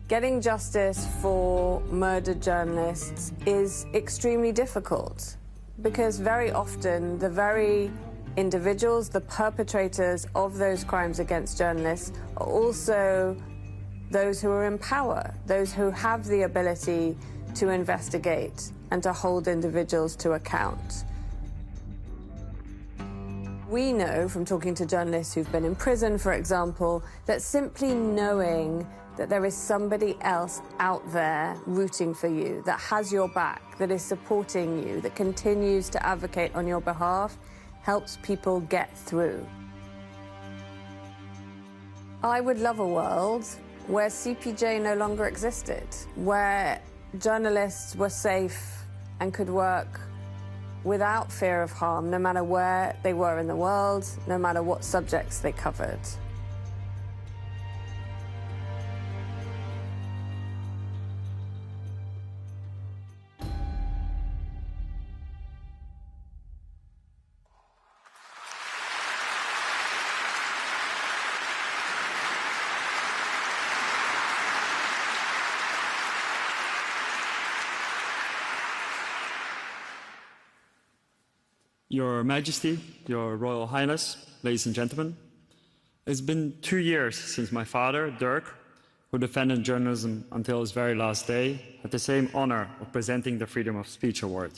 Getting justice for murdered journalists is extremely difficult because very often the very individuals, the perpetrators of those crimes against journalists, are also those who are in power, those who have the ability to investigate and to hold individuals to account. We know from talking to journalists who've been in prison, for example, that simply knowing that there is somebody else out there rooting for you, that has your back, that is supporting you, that continues to advocate on your behalf, helps people get through. I would love a world where CPJ no longer existed, where journalists were safe and could work without fear of harm, no matter where they were in the world, no matter what subjects they covered. Your Majesty, Your Royal Highness, ladies and gentlemen, it's been 2 years since my father, Dirk, who defended journalism until his very last day, had the same honor of presenting the Freedom of Speech Award.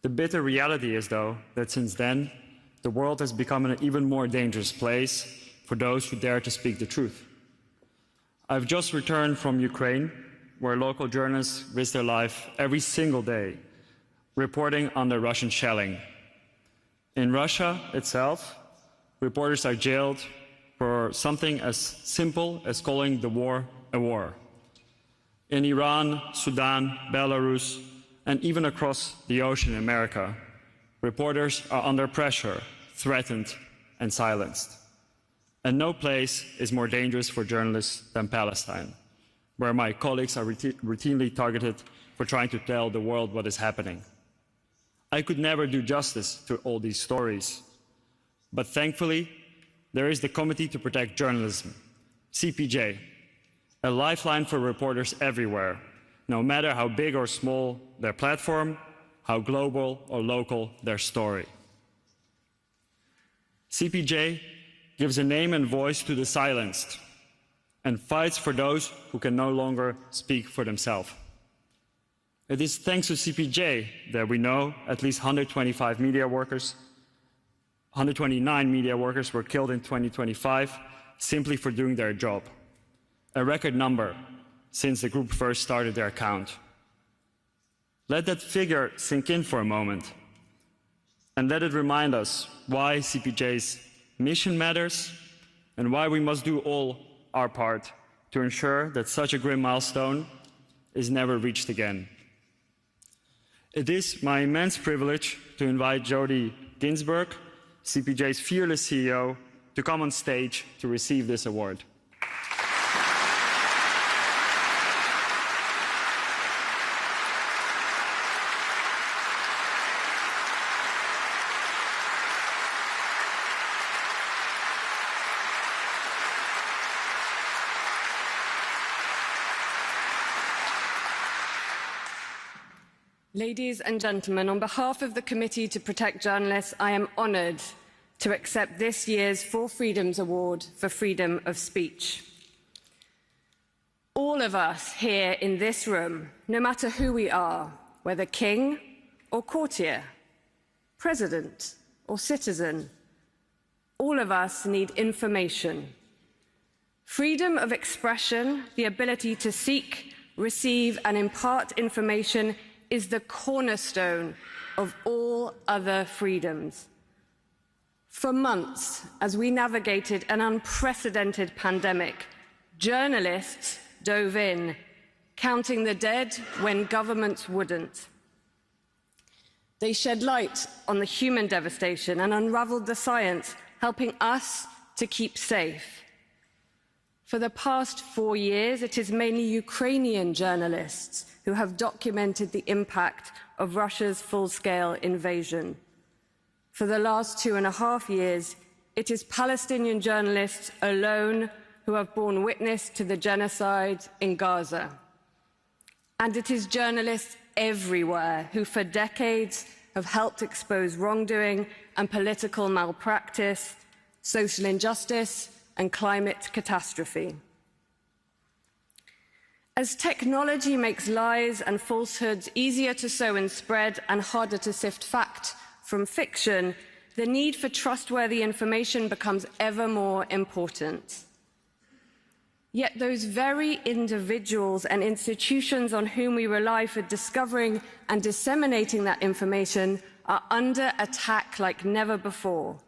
The bitter reality is, though, that since then, the world has become an even more dangerous place for those who dare to speak the truth. I've just returned from Ukraine, where local journalists risk their life every single day, reporting on the Russian shelling. In Russia itself, reporters are jailed for something as simple as calling the war a war. In Iran, Sudan, Belarus, and even across the ocean in America, reporters are under pressure, threatened, and silenced. And no place is more dangerous for journalists than Palestine, where my colleagues are routinely targeted for trying to tell the world what is happening. I could never do justice to all these stories, but thankfully, there is the Committee to Protect Journalism, CPJ, a lifeline for reporters everywhere, no matter how big or small their platform, how global or local their story. CPJ gives a name and voice to the silenced and fights for those who can no longer speak for themselves. It is thanks to CPJ that we know at least 129 media workers were killed in 2025 simply for doing their job, a record number since the group first started their account. Let that figure sink in for a moment, and let it remind us why CPJ's mission matters and why we must do all our part to ensure that such a grim milestone is never reached again. It is my immense privilege to invite Jody Ginsburg, CPJ's fearless CEO, to come on stage to receive this award. Ladies and gentlemen, on behalf of the Committee to Protect Journalists, I am honoured to accept this year's Four Freedoms Award for freedom of speech. All of us here in this room, no matter who we are, whether king or courtier, president or citizen, all of us need information. Freedom of expression, the ability to seek, receive and impart information is the cornerstone of all other freedoms. For months, as we navigated an unprecedented pandemic, journalists dove in, counting the dead when governments wouldn't. They shed light on the human devastation and unraveled the science, helping us to keep safe. For the past 4 years, it is mainly Ukrainian journalists who have documented the impact of Russia's full-scale invasion. For the last 2.5 years, it is Palestinian journalists alone who have borne witness to the genocide in Gaza. And it is journalists everywhere who for decades have helped expose wrongdoing and political malpractice, social injustice, and climate catastrophe. As technology makes lies and falsehoods easier to sow and spread and harder to sift fact from fiction, the need for trustworthy information becomes ever more important. Yet those very individuals and institutions on whom we rely for discovering and disseminating that information are under attack like never before.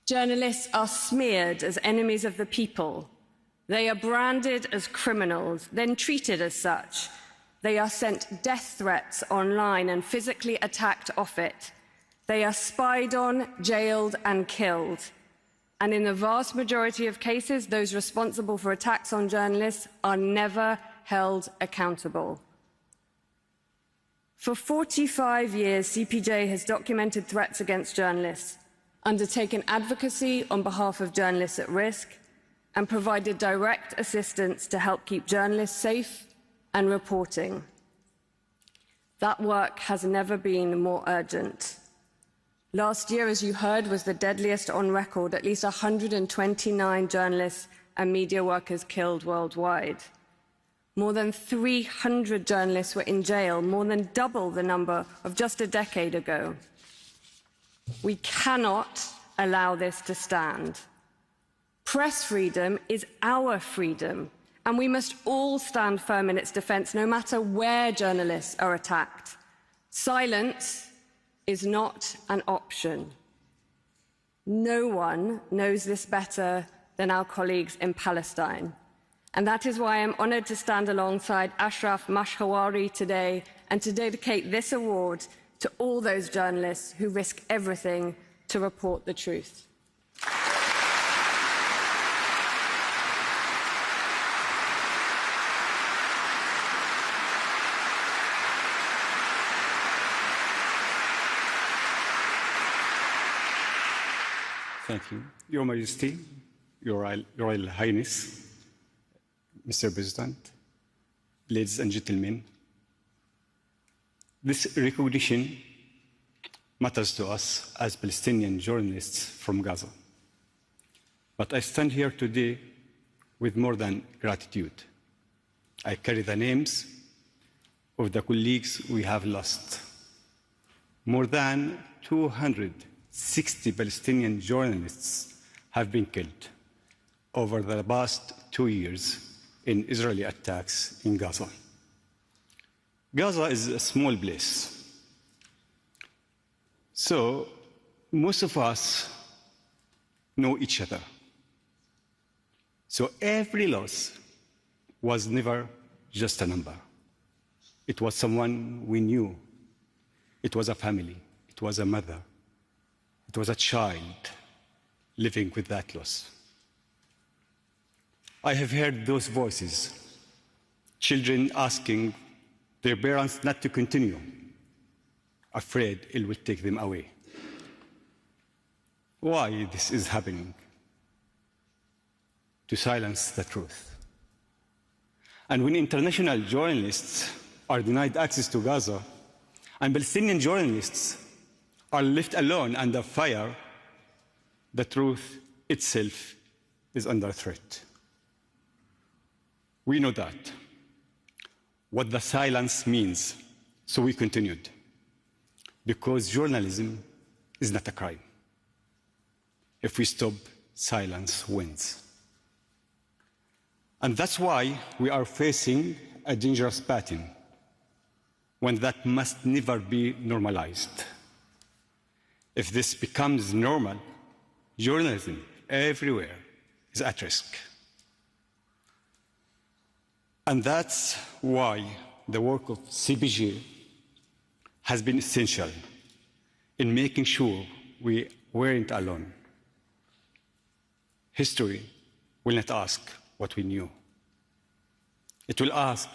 Journalists are smeared as enemies of the people. They are branded as criminals, then treated as such. They are sent death threats online and physically attacked off it. They are spied on, jailed, and killed. And in the vast majority of cases, those responsible for attacks on journalists are never held accountable. For 45 years, CPJ has documented threats against journalists, undertaken advocacy on behalf of journalists at risk, and provided direct assistance to help keep journalists safe and reporting. That work has never been more urgent. Last year, as you heard, was the deadliest on record, at least 129 journalists and media workers killed worldwide. More than 300 journalists were in jail, more than double the number of just a decade ago. We cannot allow this to stand. Press freedom is our freedom, and we must all stand firm in its defense, no matter where journalists are attacked. Silence is not an option. No one knows this better than our colleagues in Palestine. And that is why I'm honoured to stand alongside Ashraf Mashhawari today and to dedicate this award to all those journalists who risk everything to report the truth. Thank you. Your Majesty, Your Royal Highness, Mr. President, ladies and gentlemen, this recognition matters to us as Palestinian journalists from Gaza. But I stand here today with more than gratitude. I carry the names of the colleagues we have lost. More than 260 Palestinian journalists have been killed over the past 2 years in Israeli attacks in Gaza. Gaza is a small place. So most of us know each other. So every loss was never just a number. It was someone we knew. It was a family. It was a mother. It was a child living with that loss. I have heard those voices, children asking their parents not to continue, afraid it will take them away. Why this is happening? To silence the truth. And when international journalists are denied access to Gaza, and Palestinian journalists are left alone under fire, the truth itself is under threat. We know that, what the silence means, so we continued. Because journalism is not a crime. If we stop, silence wins. And that's why we are facing a dangerous pattern, one that must never be normalized. If this becomes normal, journalism everywhere is at risk. And that's why the work of CPJ has been essential in making sure we weren't alone. History will not ask what we knew. It will ask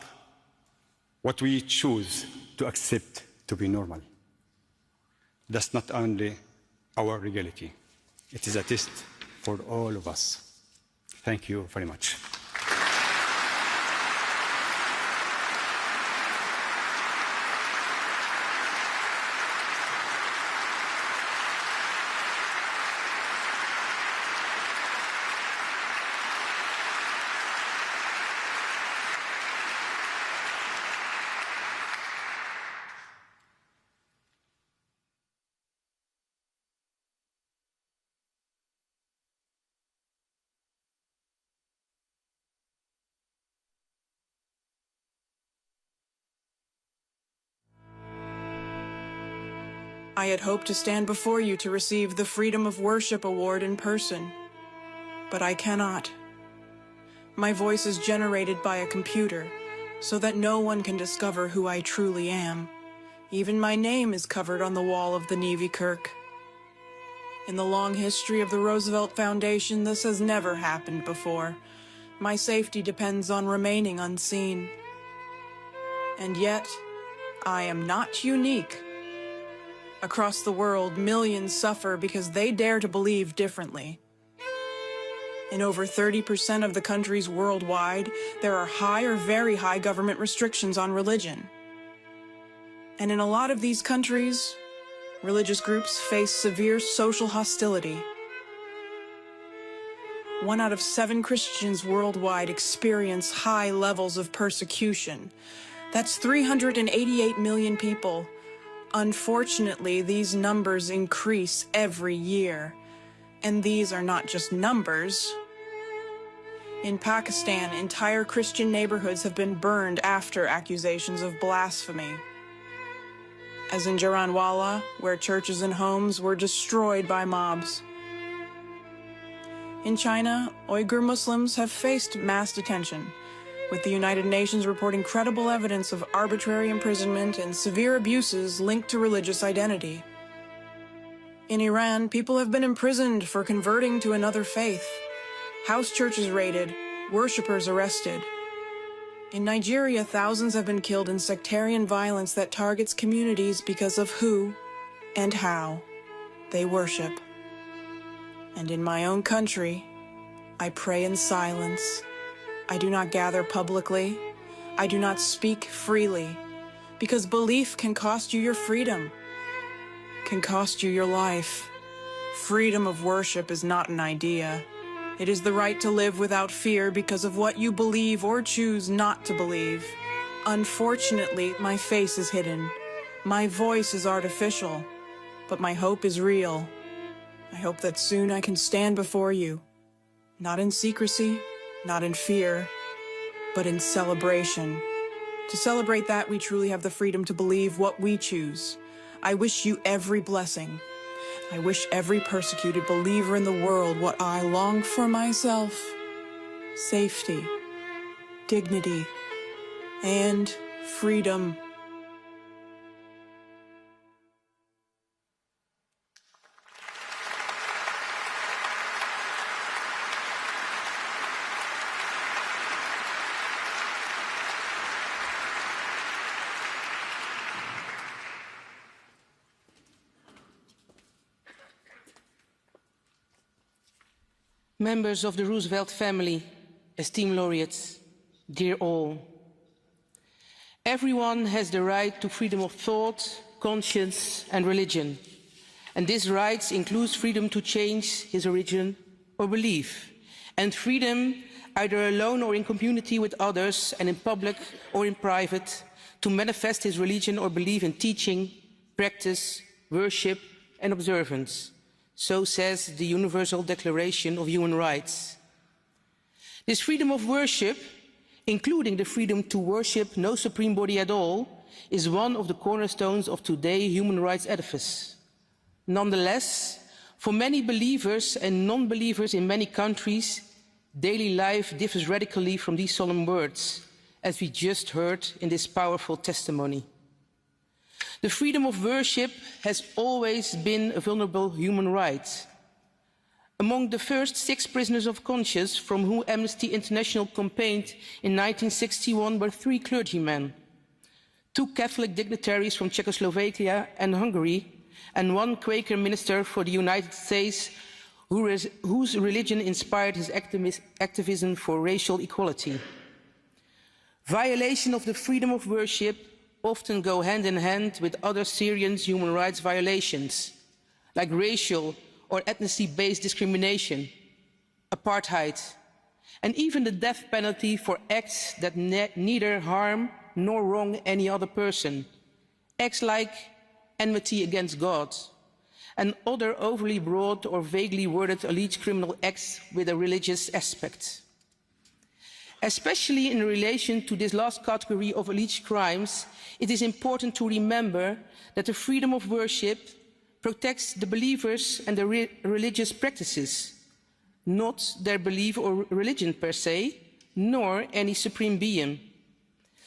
what we choose to accept to be normal. That's not only our reality. It is a test for all of us. Thank you very much. I had hoped to stand before you to receive the Freedom of Worship Award in person, but I cannot. My voice is generated by a computer, so that no one can discover who I truly am. Even my name is covered on the wall of the Navy Kirk. In the long history of the Roosevelt Foundation, this has never happened before. My safety depends on remaining unseen. And yet, I am not unique. Across the world, millions suffer because they dare to believe differently. In over 30% of the countries worldwide, there are high or very high government restrictions on religion. And in a lot of these countries, religious groups face severe social hostility. 1 out of 7 Christians worldwide experience high levels of persecution. That's 388 million people. Unfortunately, these numbers increase every year. And these are not just numbers. In Pakistan, entire Christian neighborhoods have been burned after accusations of blasphemy. As in Jaranwala, where churches and homes were destroyed by mobs. In China, Uyghur Muslims have faced mass detention, with the United Nations reporting credible evidence of arbitrary imprisonment and severe abuses linked to religious identity. In Iran, people have been imprisoned for converting to another faith, house churches raided, worshippers arrested. In Nigeria, thousands have been killed in sectarian violence that targets communities because of who and how they worship. And in my own country, I pray in silence. I do not gather publicly. I do not speak freely, because belief can cost you your freedom. can cost you your life. Freedom of worship is not an idea. It is the right to live without fear because of what you believe or choose not to believe. Unfortunately, my face is hidden. My voice is artificial, but my hope is real. I hope that soon I can stand before you, not in secrecy, not in fear, but in celebration. To celebrate that, we truly have the freedom to believe what we choose. I wish you every blessing. I wish every persecuted believer in the world what I long for myself: safety, dignity, and freedom. Members of the Roosevelt family, esteemed laureates, dear all. Everyone has the right to freedom of thought, conscience and religion. And this right includes freedom to change his religion or belief, and freedom, either alone or in community with others and in public or in private, to manifest his religion or belief in teaching, practice, worship and observance. So says the Universal Declaration of Human Rights. This freedom of worship, including the freedom to worship no supreme body at all, is one of the cornerstones of today's human rights edifice. Nonetheless, for many believers and non-believers in many countries, daily life differs radically from these solemn words, as we just heard in this powerful testimony. The freedom of worship has always been a vulnerable human right. Among the first 6 prisoners of conscience from whom Amnesty International campaigned in 1961 were 3 clergymen, 2 Catholic dignitaries from Czechoslovakia and Hungary, and 1 Quaker minister for the United States whose religion inspired his activism for racial equality. Violation of the freedom of worship often go hand in hand with other serious human rights violations, like racial or ethnicity-based discrimination, apartheid, and even the death penalty for acts that neither harm nor wrong any other person, acts like enmity against God, and other overly broad or vaguely worded alleged criminal acts with a religious aspect. Especially in relation to this last category of alleged crimes, it is important to remember that the freedom of worship protects the believers and their religious practices, not their belief or religion per se, nor any supreme being.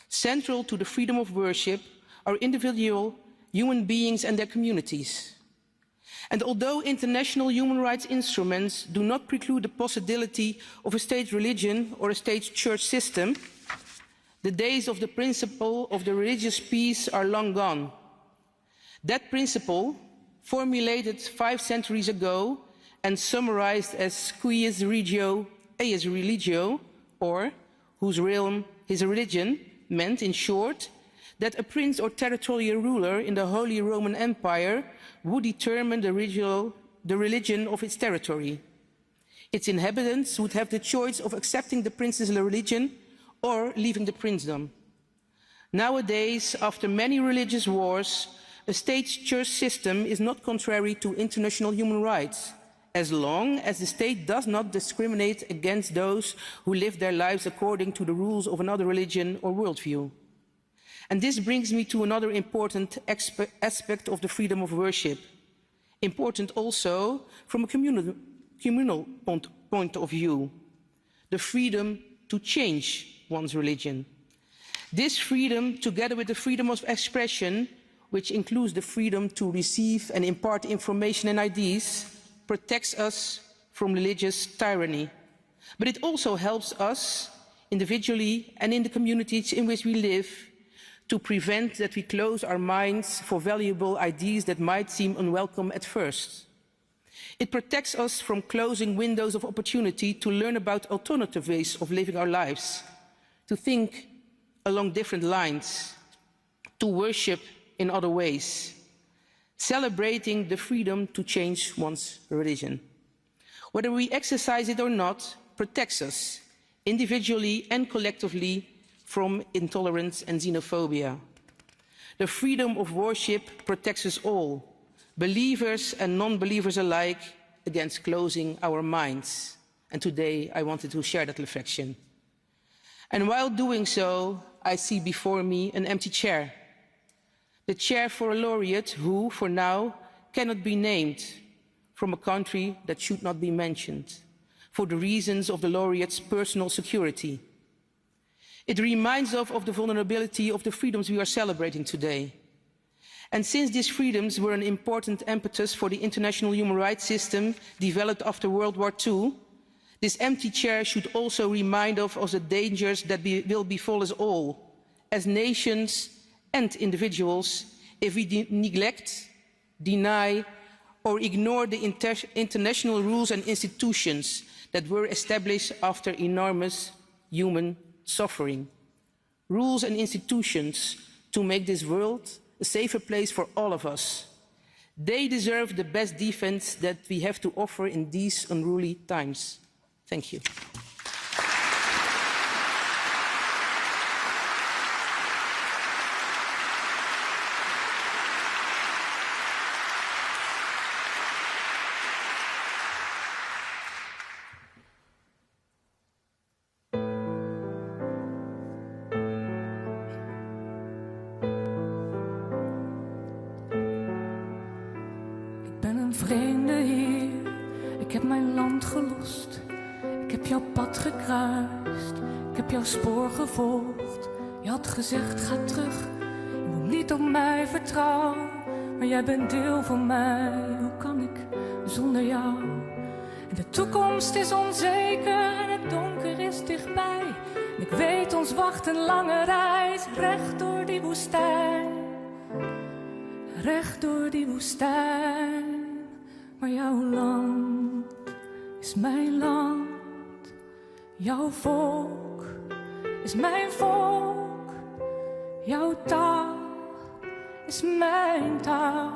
Central to the freedom of worship are individual human beings and their communities. And although international human rights instruments do not preclude the possibility of a state religion or a state church system, the days of the principle of the religious peace are long gone. That principle, formulated 5 centuries ago and summarized as cuius regio eius religio, or whose realm his religion, meant in short that a prince or territorial ruler in the Holy Roman Empire would determine the religion of its territory. Its inhabitants would have the choice of accepting the prince's religion or leaving the princedom. Nowadays, after many religious wars, a state church system is not contrary to international human rights, as long as the state does not discriminate against those who live their lives according to the rules of another religion or worldview. And this brings me to another important aspect of the freedom of worship, important also from a communal point of view, the freedom to change one's religion. This freedom, together with the freedom of expression, which includes the freedom to receive and impart information and ideas, protects us from religious tyranny. But it also helps us, individually and in the communities in which we live, to prevent that we close our minds for valuable ideas that might seem unwelcome at first. It protects us from closing windows of opportunity to learn about alternative ways of living our lives, to think along different lines, to worship in other ways. celebrating the freedom to change one's religion. Whether we exercise it or not, protects us, individually and collectively, from intolerance and xenophobia. The freedom of worship protects us all, believers and non-believers alike, against closing our minds. And today I wanted to share that reflection. And while doing so, I see before me an empty chair. The chair for a laureate who, for now, cannot be named, from a country that should not be mentioned, for the reasons of the laureate's personal security. It reminds us of the vulnerability of the freedoms we are celebrating today. And since these freedoms were an important impetus for the international human rights system developed after World War II, this empty chair should also remind us of the dangers that will befall us all, as nations and individuals, if we neglect, deny, or ignore the international rules and institutions that were established after enormous human suffering. Rules and institutions to make this world a safer place for all of us. They deserve the best defense that we have to offer in these unruly times. Thank you. Vreemde hier, ik heb mijn land gelost. Ik heb jouw pad gekruist, ik heb jouw spoor gevolgd. Je had gezegd, ga terug, je moet niet op mij vertrouwen. Maar jij bent deel van mij, hoe kan ik zonder jou? En de toekomst is onzeker en het donker is dichtbij. En ik weet, ons wacht een lange reis, recht door die woestijn. Recht door die woestijn. Maar jouw land is mijn land, jouw volk is mijn volk, jouw taal is mijn taal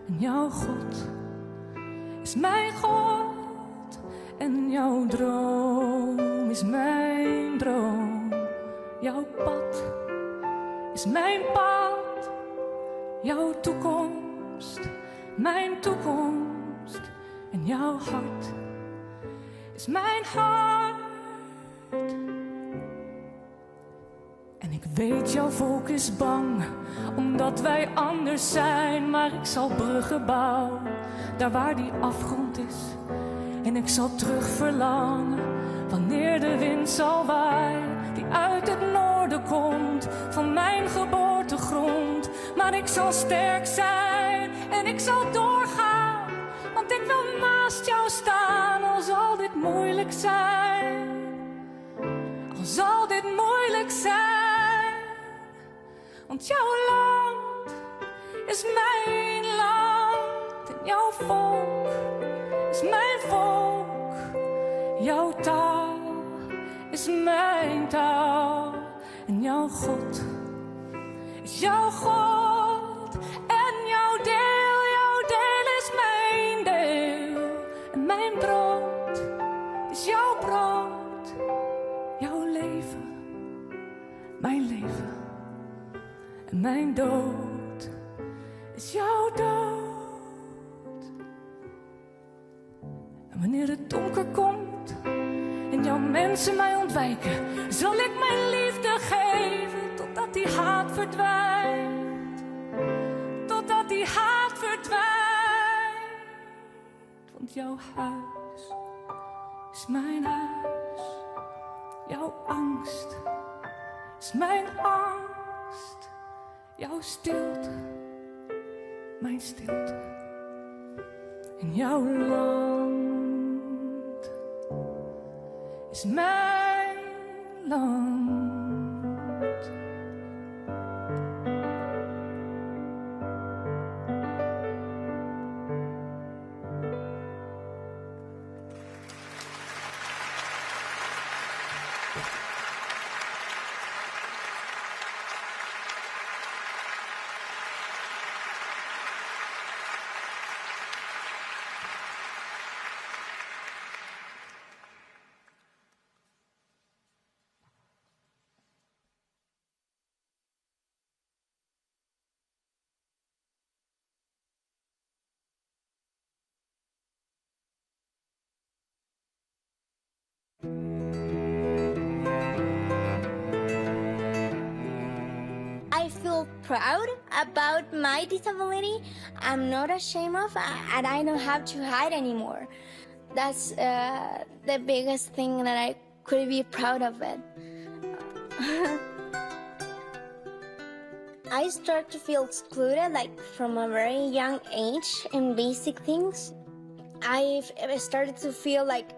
en jouw God is mijn God en jouw droom is mijn droom, jouw pad is mijn pad, jouw toekomst. Mijn toekomst en jouw hart is mijn hart. En ik weet, jouw volk is bang, omdat wij anders zijn. Maar ik zal bruggen bouwen, daar waar die afgrond is. En ik zal terug verlangen, wanneer de wind zal waaien. Die uit het noorden komt, van mijn geboortegrond. Maar ik zal sterk zijn en ik zal doorgaan, want ik wil naast jou staan, al zal dit moeilijk zijn. Al zal dit moeilijk zijn, want jouw land is mijn land en jouw volk is mijn volk. Jouw taal is mijn taal en jouw God is jouw God en jouw deel is mijn deel. En mijn brood is jouw brood, jouw leven, mijn leven. En mijn dood is jouw dood. En wanneer het donker komt en jouw mensen mij ontwijken, zal ik mijn liefde geven totdat die haat verdwijnt. Totdat die haat verdwijnt. Want jouw huis is mijn huis. Jouw angst is mijn angst. Jouw stilte, mijn stilte. En jouw land is mijn land. proud about my disability. I'm not ashamed of, and I don't have to hide anymore. That's the biggest thing that I could be proud of it. I start to feel excluded, like from a very young age in basic things. I started to feel like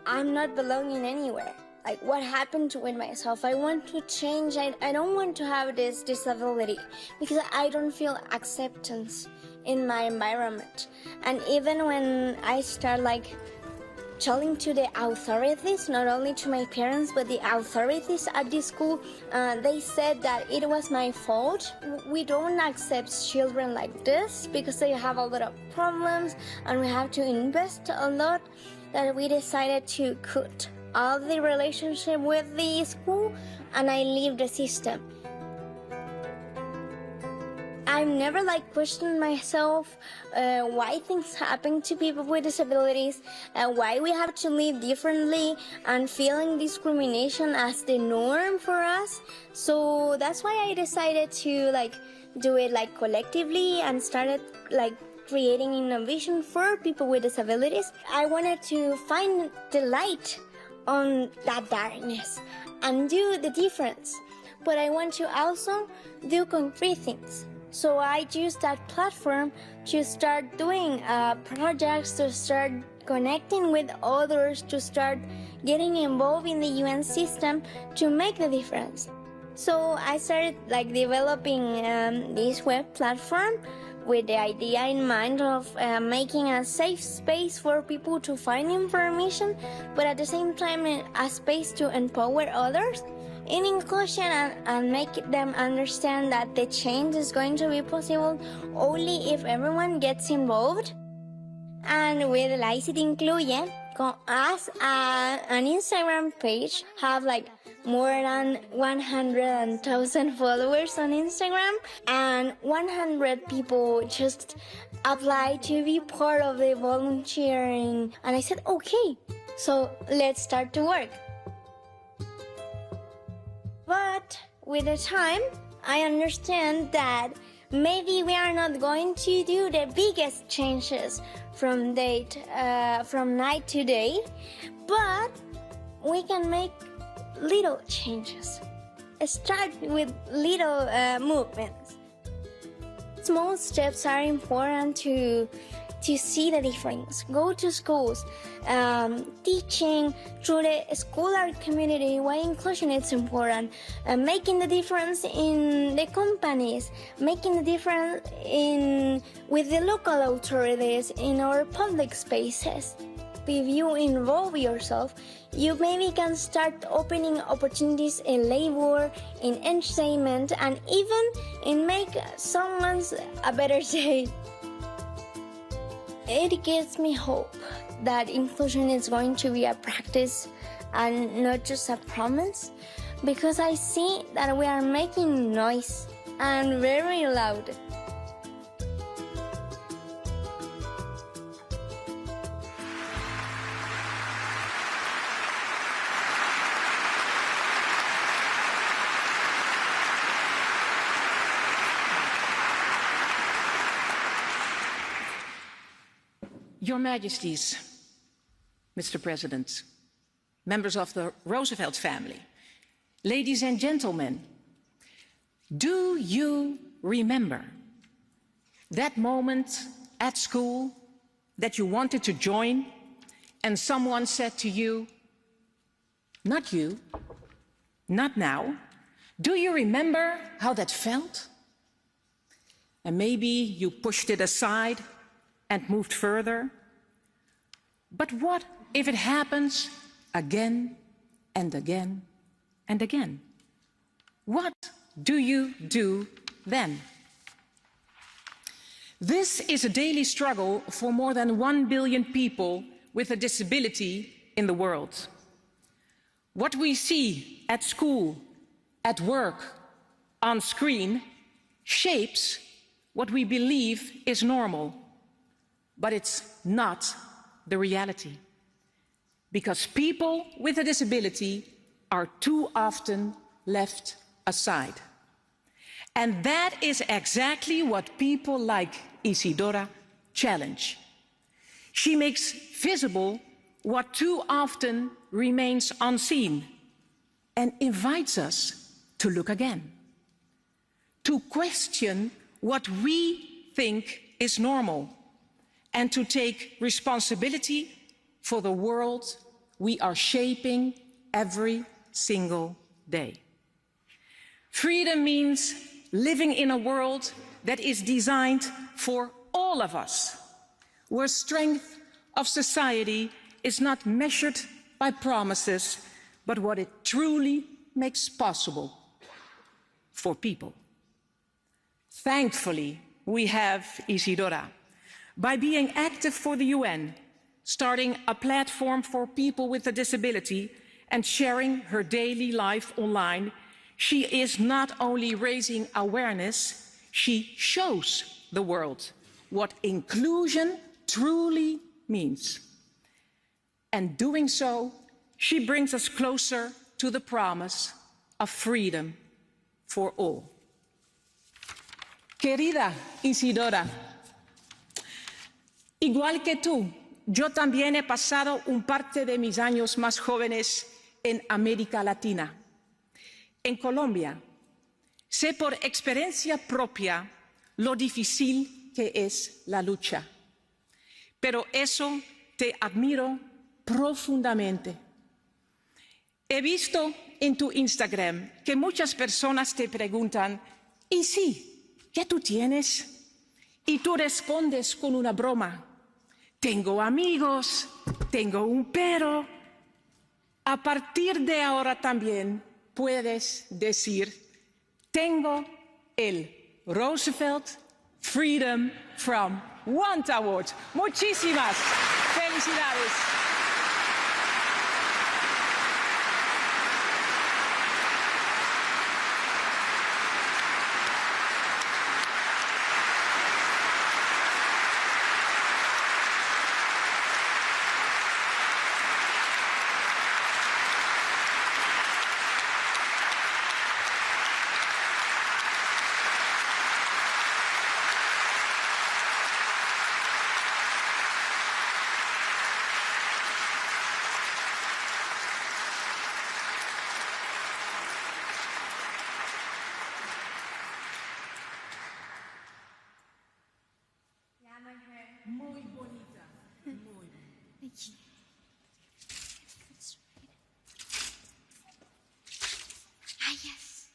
I'm not belonging anywhere. Like, what happened with myself? I want to change. I don't want to have this disability because I don't feel acceptance in my environment. And even when I start like telling to the authorities, not only to my parents, but the authorities at the school, they said that it was my fault. We don't accept children like this because they have a lot of problems and we have to invest a lot, that we decided to cut all the relationship with the school and I leave the system. I've never like questioned myself why things happen to people with disabilities, why we have to live differently and feeling discrimination as the norm for us. So that's why I decided to like do it like collectively and started like creating innovation for people with disabilities. I wanted to find the light on that darkness and do the difference, but I want to also do concrete things. So I use that platform to start doing projects, to start connecting with others, to start getting involved in the UN system to make the difference. So I started like developing this web platform with the idea in mind of making a safe space for people to find information, but at the same time a space to empower others in inclusion and make them understand that the change is going to be possible only if everyone gets involved. And with Laicit Incluye, as an Instagram page, have like more than 100,000 followers on Instagram, and 100 people just applied to be part of the volunteering. And I said, okay, so let's start to work. But with the time, I understand that maybe we are not going to do the biggest changes from night to day, but we can make little changes. Start with little movements. Small steps are important to see the difference. Go to schools, teaching through the scholar community why inclusion is important, making the difference in the companies, making the difference with the local authorities in our public spaces. If you involve yourself, you maybe can start opening opportunities in labor, in entertainment, and even in make someone's a better day. It gives me hope that inclusion is going to be a practice and not just a promise, because I see that we are making noise and very loud. Your Majesties, Mr. President, members of the Roosevelt family, ladies and gentlemen, do you remember that moment at school that you wanted to join and someone said to you, not you, not now? Do you remember how that felt? And maybe you pushed it aside and moved further. But what if it happens again and again and again? What do you do then? This is a daily struggle for more than 1 billion people with a disability in the world. What we see at school, at work, on screen, shapes what we believe is normal. But it's not the reality, because people with a disability are too often left aside. And that is exactly what people like Isidora challenge. She makes visible what too often remains unseen and invites us to look again, to question what we think is normal, and to take responsibility for the world we are shaping every single day. Freedom means living in a world that is designed for all of us, where strength of society is not measured by promises, but what it truly makes possible for people. Thankfully, we have Isidora. By being active for the UN, starting a platform for people with a disability, and sharing her daily life online, she is not only raising awareness, she shows the world what inclusion truly means. And doing so, she brings us closer to the promise of freedom for all. Querida Isidora, igual que tú, yo también he pasado un parte de mis años más jóvenes en América Latina. En Colombia, sé por experiencia propia lo difícil que es la lucha. Pero eso te admiro profundamente. He visto en tu Instagram que muchas personas te preguntan, ¿y sí? ¿Qué tú tienes? Y tú respondes con una broma. Tengo amigos, tengo un pero. A partir de ahora también puedes decir, tengo el Roosevelt Freedom from Want Award. Muchísimas felicidades. Muy bonita. Muy bonita. Ah, yes.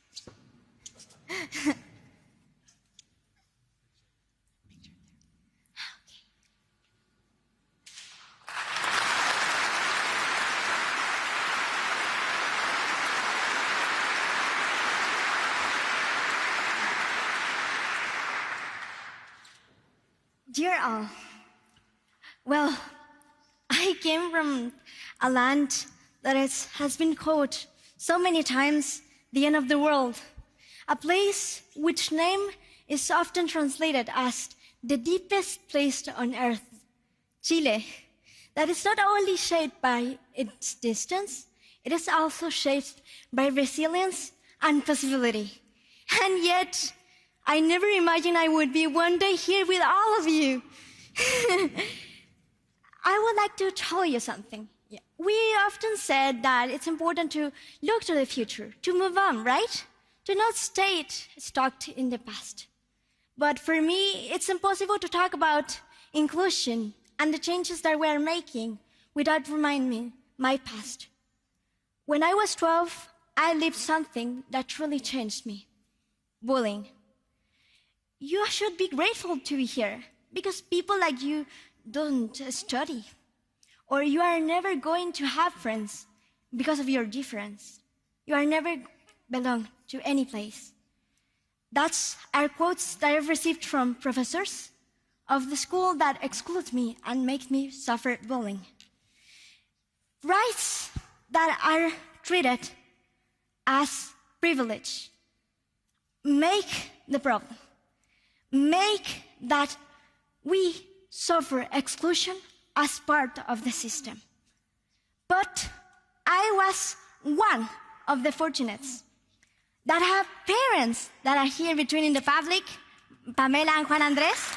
Dear all, well, I came from a land that has been called so many times the end of the world, a place which name is often translated as the deepest place on earth, Chile, that is not only shaped by its distance, it is also shaped by resilience and possibility. And yet, I never imagined I would be one day here with all of you. I would like to tell you something. We often said that it's important to look to the future, to move on, right? To not stay stuck in the past. But for me, it's impossible to talk about inclusion and the changes that we're making without reminding me my past. When I was 12, I lived something that truly changed me. Bullying. You should be grateful to be here, because people like you don't study, or you are never going to have friends because of your difference. You are never belong to any place. That's our quotes that I've received from professors of the school that excludes me and make me suffer bullying. Rights that are treated as privilege make the problem. Make that we suffer exclusion as part of the system. But I was one of the fortunates. that have parents that are here between in the public, Pamela and Juan Andres.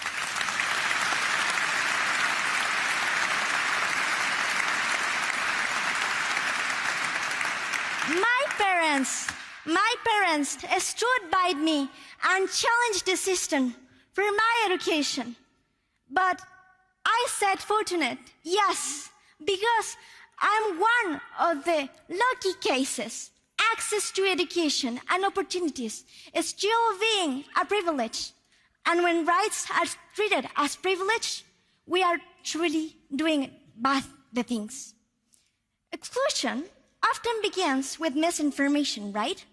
My parents stood by me and challenged the system for my education. But I said fortunate, yes, because I'm one of the lucky cases. Access to education and opportunities is still being a privilege. And when rights are treated as privilege, we are truly doing bad things. Exclusion often begins with misinformation, right?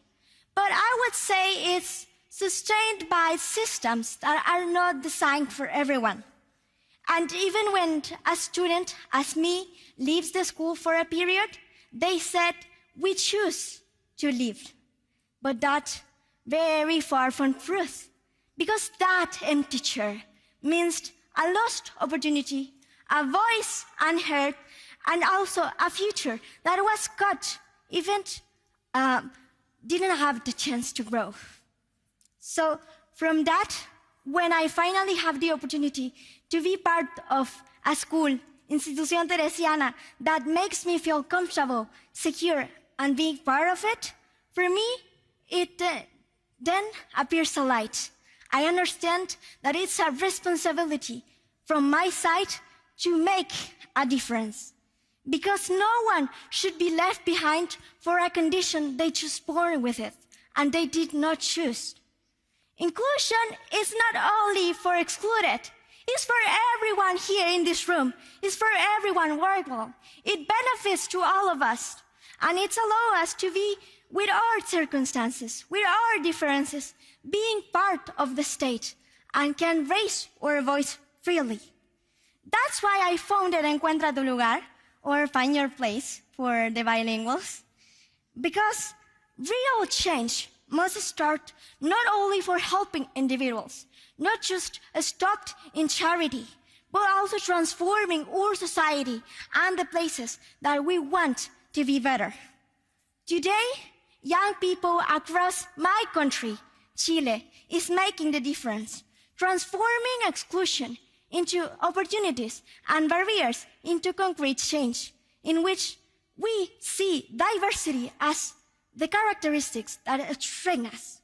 But I would say it's sustained by systems that are not designed for everyone. And even when a student, as me, leaves the school for a period, they said, we choose to leave. But that's very far from truth, because that empty chair means a lost opportunity, a voice unheard, and also a future that was cut, even didn't have the chance to grow. So from that, when I finally have the opportunity to be part of a school, Institución Teresiana, that makes me feel comfortable, secure, and being part of it, for me, it then appears a light. I understand that it's a responsibility from my side to make a difference. Because no one should be left behind for a condition they just born with it, and they did not choose. Inclusion is not only for excluded, it's for everyone here in this room. It's for everyone worldwide. It benefits to all of us, and it allows us to be with our circumstances, with our differences, being part of the state, and can raise our voice freely. That's why I founded Encuentra tu Lugar, or Find Your Place for the bilinguals, because real change must start not only for helping individuals, not just stopped in charity, but also transforming our society and the places that we want to be better. Today, young people across my country, Chile, is making the difference, transforming exclusion into opportunities and barriers into concrete change, in which we see diversity as the characteristics that strengthen us.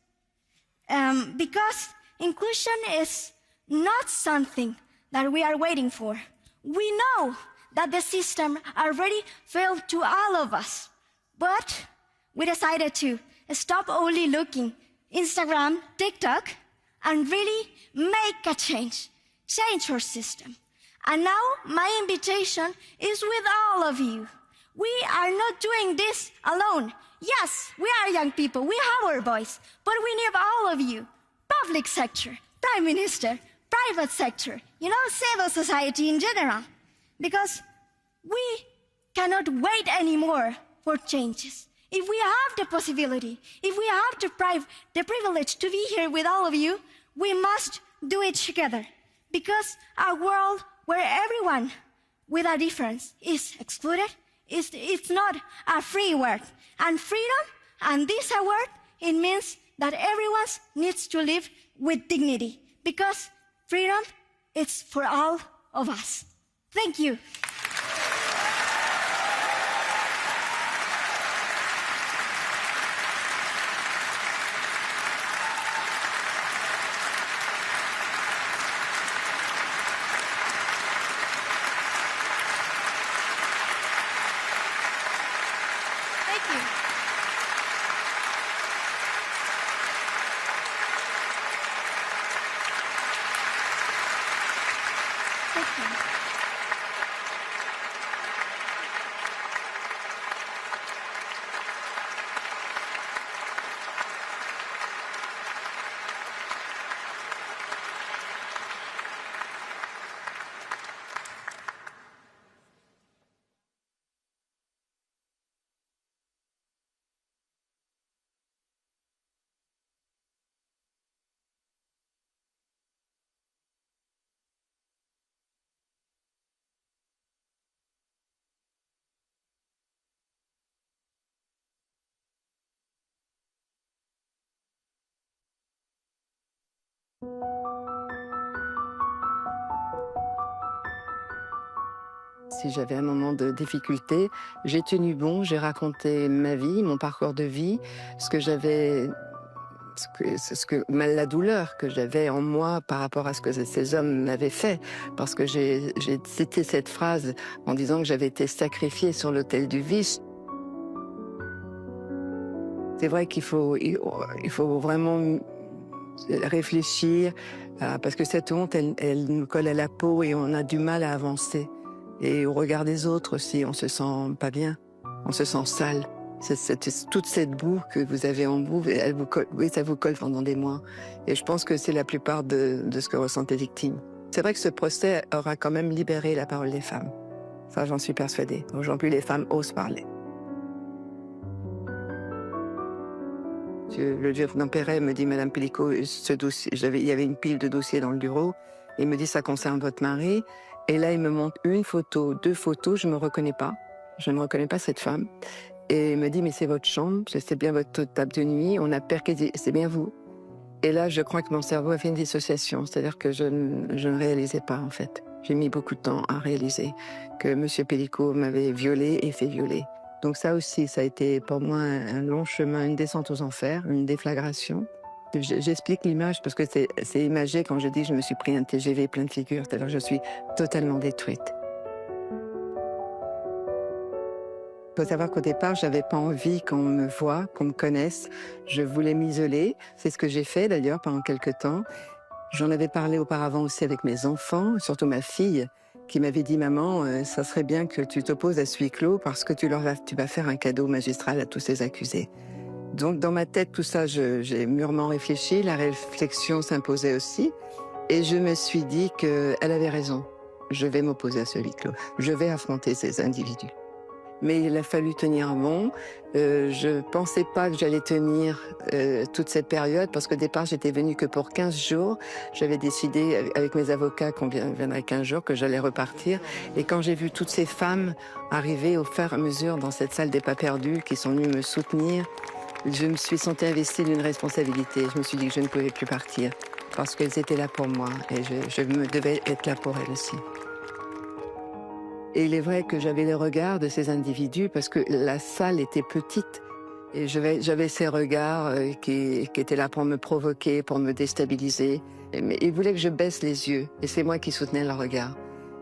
Because inclusion is not something that we are waiting for. We know that the system already failed to all of us, but we decided to stop only looking Instagram, TikTok, and really make a change our system. And now my invitation is with all of you. We are not doing this alone. Yes, we are young people, we have our voice, but we need all of you. Public sector, prime minister, private sector, civil society in general. Because we cannot wait anymore for changes. If we have the possibility, if we have the privilege to be here with all of you, we must do it together. Because a world where everyone with a difference is excluded, it's not a free word. And freedom, and this word, it means that everyone needs to live with dignity. Because freedom is for all of us. Thank you. Si j'avais un moment de difficulté, j'ai tenu bon, j'ai raconté ma vie, mon parcours de vie, ce que j'avais, la douleur que j'avais en moi par rapport à ce que ces hommes m'avaient fait. Parce que j'ai cité cette phrase en disant que j'avais été sacrifiée sur l'autel du vice. C'est vrai qu'il faut vraiment réfléchir, parce que cette honte, elle nous colle à la peau et on a du mal à avancer. Et au regard des autres aussi, on se sent pas bien, on se sent sale. Toute cette boue que vous avez en vous, elle vous colle, oui, ça vous colle pendant des mois. Et je pense que c'est la plupart de ce que ressentent les victimes. C'est vrai que ce procès aura quand même libéré la parole des femmes. Ça, j'en suis persuadée. Aujourd'hui, les femmes osent parler. Le lieutenant Perret me dit, Madame Pellicot, ce dossier, il y avait une pile de dossiers dans le bureau. Il me dit, ça concerne votre mari. Et là, il me montre une photo, 2 photos, je ne me reconnais pas. Je ne reconnais pas cette femme. Et il me dit, mais c'est votre chambre, c'est bien votre table de nuit, on a perquisé, c'est bien vous. Et là, je crois que mon cerveau a fait une dissociation, c'est-à-dire que je ne réalisais pas, en fait. J'ai mis beaucoup de temps à réaliser que M. Pellicot m'avait violée et fait violer. Donc ça aussi, ça a été pour moi un long chemin, une descente aux enfers, une déflagration. J'explique l'image parce que c'est imagé quand je dis que je me suis pris un TGV plein de figures, c'est-à-dire que je suis totalement détruite. Il faut savoir qu'au départ, je n'avais pas envie qu'on me voie, qu'on me connaisse. Je voulais m'isoler. C'est ce que j'ai fait d'ailleurs pendant quelques temps. J'en avais parlé auparavant aussi avec mes enfants, surtout ma fille, qui m'avait dit « Maman, ça serait bien que tu t'opposes à ce huis clos parce que tu vas faire un cadeau magistral à tous ces accusés. » Donc dans ma tête, tout ça, j'ai mûrement réfléchi, la réflexion s'imposait aussi. Et je me suis dit qu'elle avait raison. Je vais m'opposer à ce huis clos. Je vais affronter ces individus. Mais il a fallu tenir bon. Je pensais pas que j'allais tenir toute cette période parce qu'au départ, j'étais venue que pour 15 jours. J'avais décidé avec mes avocats qu'on viendrait 15 jours, que j'allais repartir. Et quand j'ai vu toutes ces femmes arriver au fur et à mesure dans cette salle des pas perdus qui sont venues me soutenir, je me suis sentie investie d'une responsabilité. Je me suis dit que je ne pouvais plus partir parce qu'elles étaient là pour moi et je me devais être là pour elles aussi. Et il est vrai que j'avais les regards de ces individus parce que la salle était petite. Et j'avais ces regards qui étaient là pour me provoquer, pour me déstabiliser. Mais ils voulaient que je baisse les yeux. Et c'est moi qui soutenais leur regard.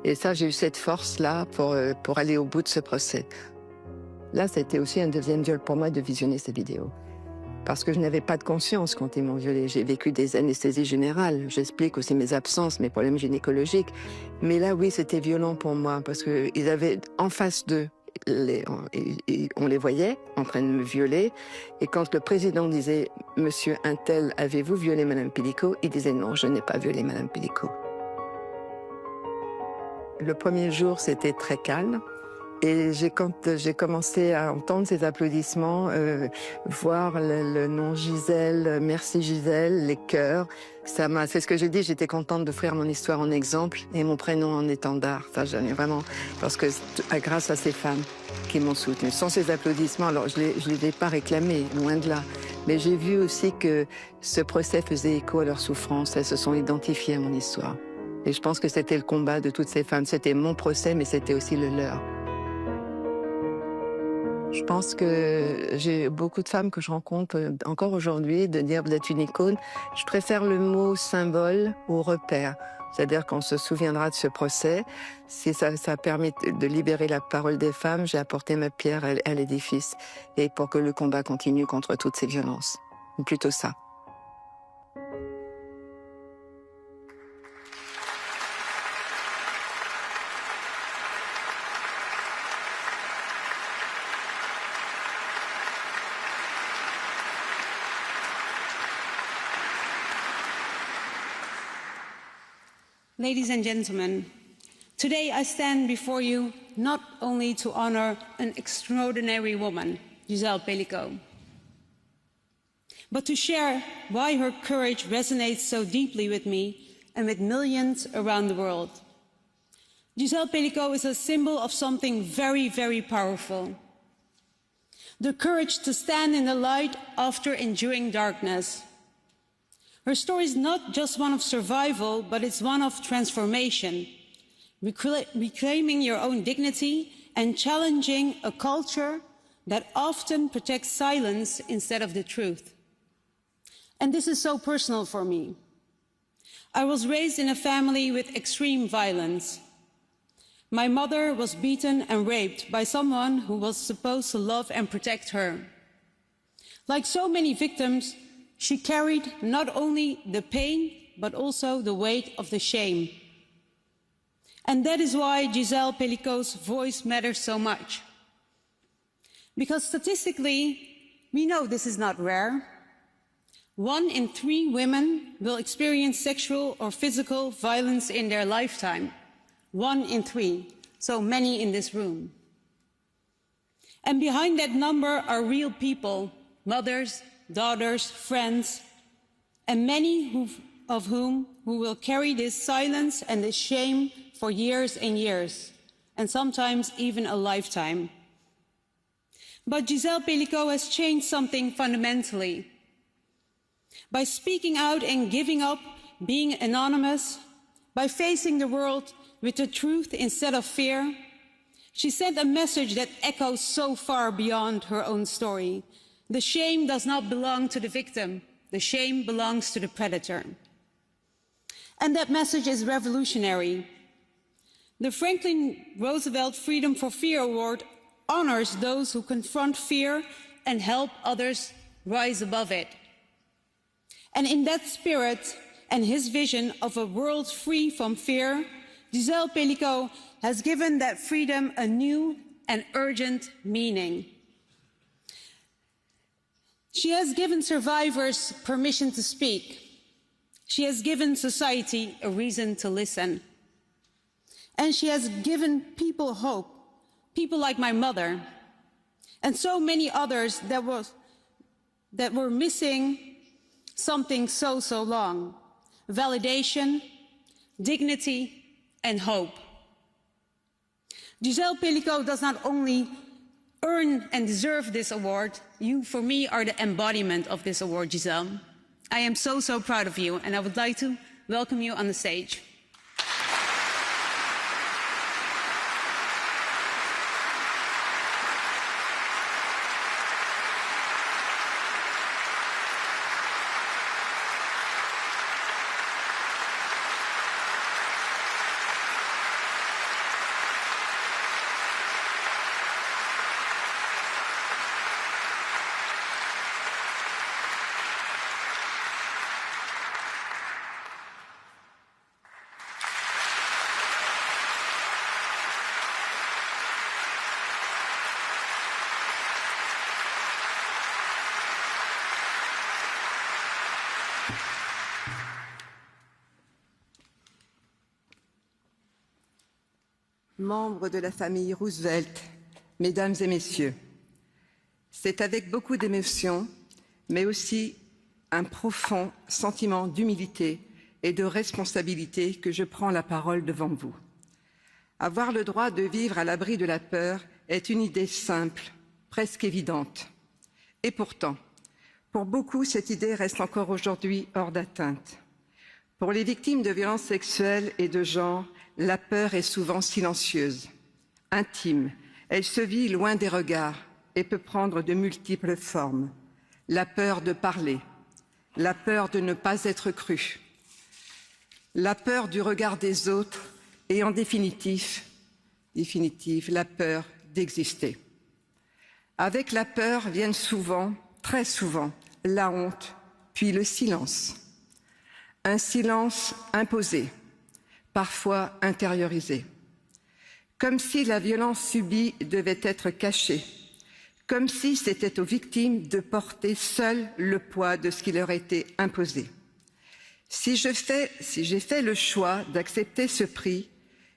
Et ça, j'ai eu cette force-là pour aller au bout de ce procès. Là, c'était aussi un deuxième viol pour moi de visionner ces vidéos. Parce que je n'avais pas de conscience quand ils m'ont violée. J'ai vécu des anesthésies générales. J'explique aussi mes absences, mes problèmes gynécologiques. Mais là, oui, c'était violent pour moi parce qu'ils avaient en face d'eux, on les voyait en train de me violer. Et quand le président disait « Monsieur Untel, avez-vous violé Madame Pellicot ?» il disait « Non, je n'ai pas violé Madame Pellicot. » Le premier jour, c'était très calme. Et quand j'ai commencé à entendre ces applaudissements, voir le nom Gisèle, merci Gisèle, les cœurs, c'est ce que j'ai dit, j'étais contente d'offrir mon histoire en exemple et mon prénom en étendard. Ça, j'en ai vraiment, parce que grâce à ces femmes qui m'ont soutenue. Sans ces applaudissements, alors je les ai pas réclamés, loin de là. Mais j'ai vu aussi que ce procès faisait écho à leur souffrance. Elles se sont identifiées à mon histoire. Et je pense que c'était le combat de toutes ces femmes. C'était mon procès, mais c'était aussi le leur. Je pense que j'ai beaucoup de femmes que je rencontre encore aujourd'hui de dire vous êtes une icône. Je préfère le mot symbole au repère. C'est-à-dire qu'on se souviendra de ce procès. Si ça permet de libérer la parole des femmes, j'ai apporté ma pierre à l'édifice. Et pour que le combat continue contre toutes ces violences. Ou plutôt ça. Ladies and gentlemen, today I stand before you not only to honor an extraordinary woman, Gisèle Pellicot, but to share why her courage resonates so deeply with me and with millions around the world. Gisèle Pellicot is a symbol of something very, very powerful. The courage to stand in the light after enduring darkness. Her story is not just one of survival, but it's one of transformation, reclaiming your own dignity and challenging a culture that often protects silence instead of the truth. And this is so personal for me. I was raised in a family with extreme violence. My mother was beaten and raped by someone who was supposed to love and protect her. Like so many victims, she carried not only the pain, but also the weight of the shame. And that is why Giselle Pellico's voice matters so much. Because statistically, we know this is not rare. 1 in 3 women will experience sexual or physical violence in their lifetime. 1 in 3, so many in this room. And behind that number are real people, mothers, daughters, friends, and many of whom will carry this silence and this shame for years and years, and sometimes even a lifetime. But Giselle Pellico has changed something fundamentally. By speaking out and giving up being anonymous, by facing the world with the truth instead of fear, she sent a message that echoes so far beyond her own story. The shame does not belong to the victim. The shame belongs to the predator. And that message is revolutionary. The Franklin Roosevelt Freedom for Fear Award honors those who confront fear and help others rise above it. And in that spirit and his vision of a world free from fear, Giselle Pellico has given that freedom a new and urgent meaning. She has given survivors permission to speak. She has given society a reason to listen. And she has given people hope, people like my mother, and so many others that were missing something so long: validation, dignity, and hope. Giselle Pellico does not only earn and deserve this award, you, for me, are the embodiment of this award, Giselle. I am so proud of you, and I would like to welcome you on the stage. Membres de la famille Roosevelt, mesdames et messieurs, c'est avec beaucoup d'émotion, mais aussi un profond sentiment d'humilité et de responsabilité que je prends la parole devant vous. Avoir le droit de vivre à l'abri de la peur est une idée simple, presque évidente. Et pourtant, pour beaucoup, cette idée reste encore aujourd'hui hors d'atteinte. Pour les victimes de violences sexuelles et de genre, la peur est souvent silencieuse, intime. Elle se vit loin des regards et peut prendre de multiples formes. La peur de parler, la peur de ne pas être cru, la peur du regard des autres et en définitive, la peur d'exister. Avec la peur viennent souvent, très souvent, la honte, puis le silence. Un silence imposé, parfois intériorisé. Comme si la violence subie devait être cachée, comme si c'était aux victimes de porter seules le poids de ce qui leur était imposé. Si j'ai fait le choix d'accepter ce prix,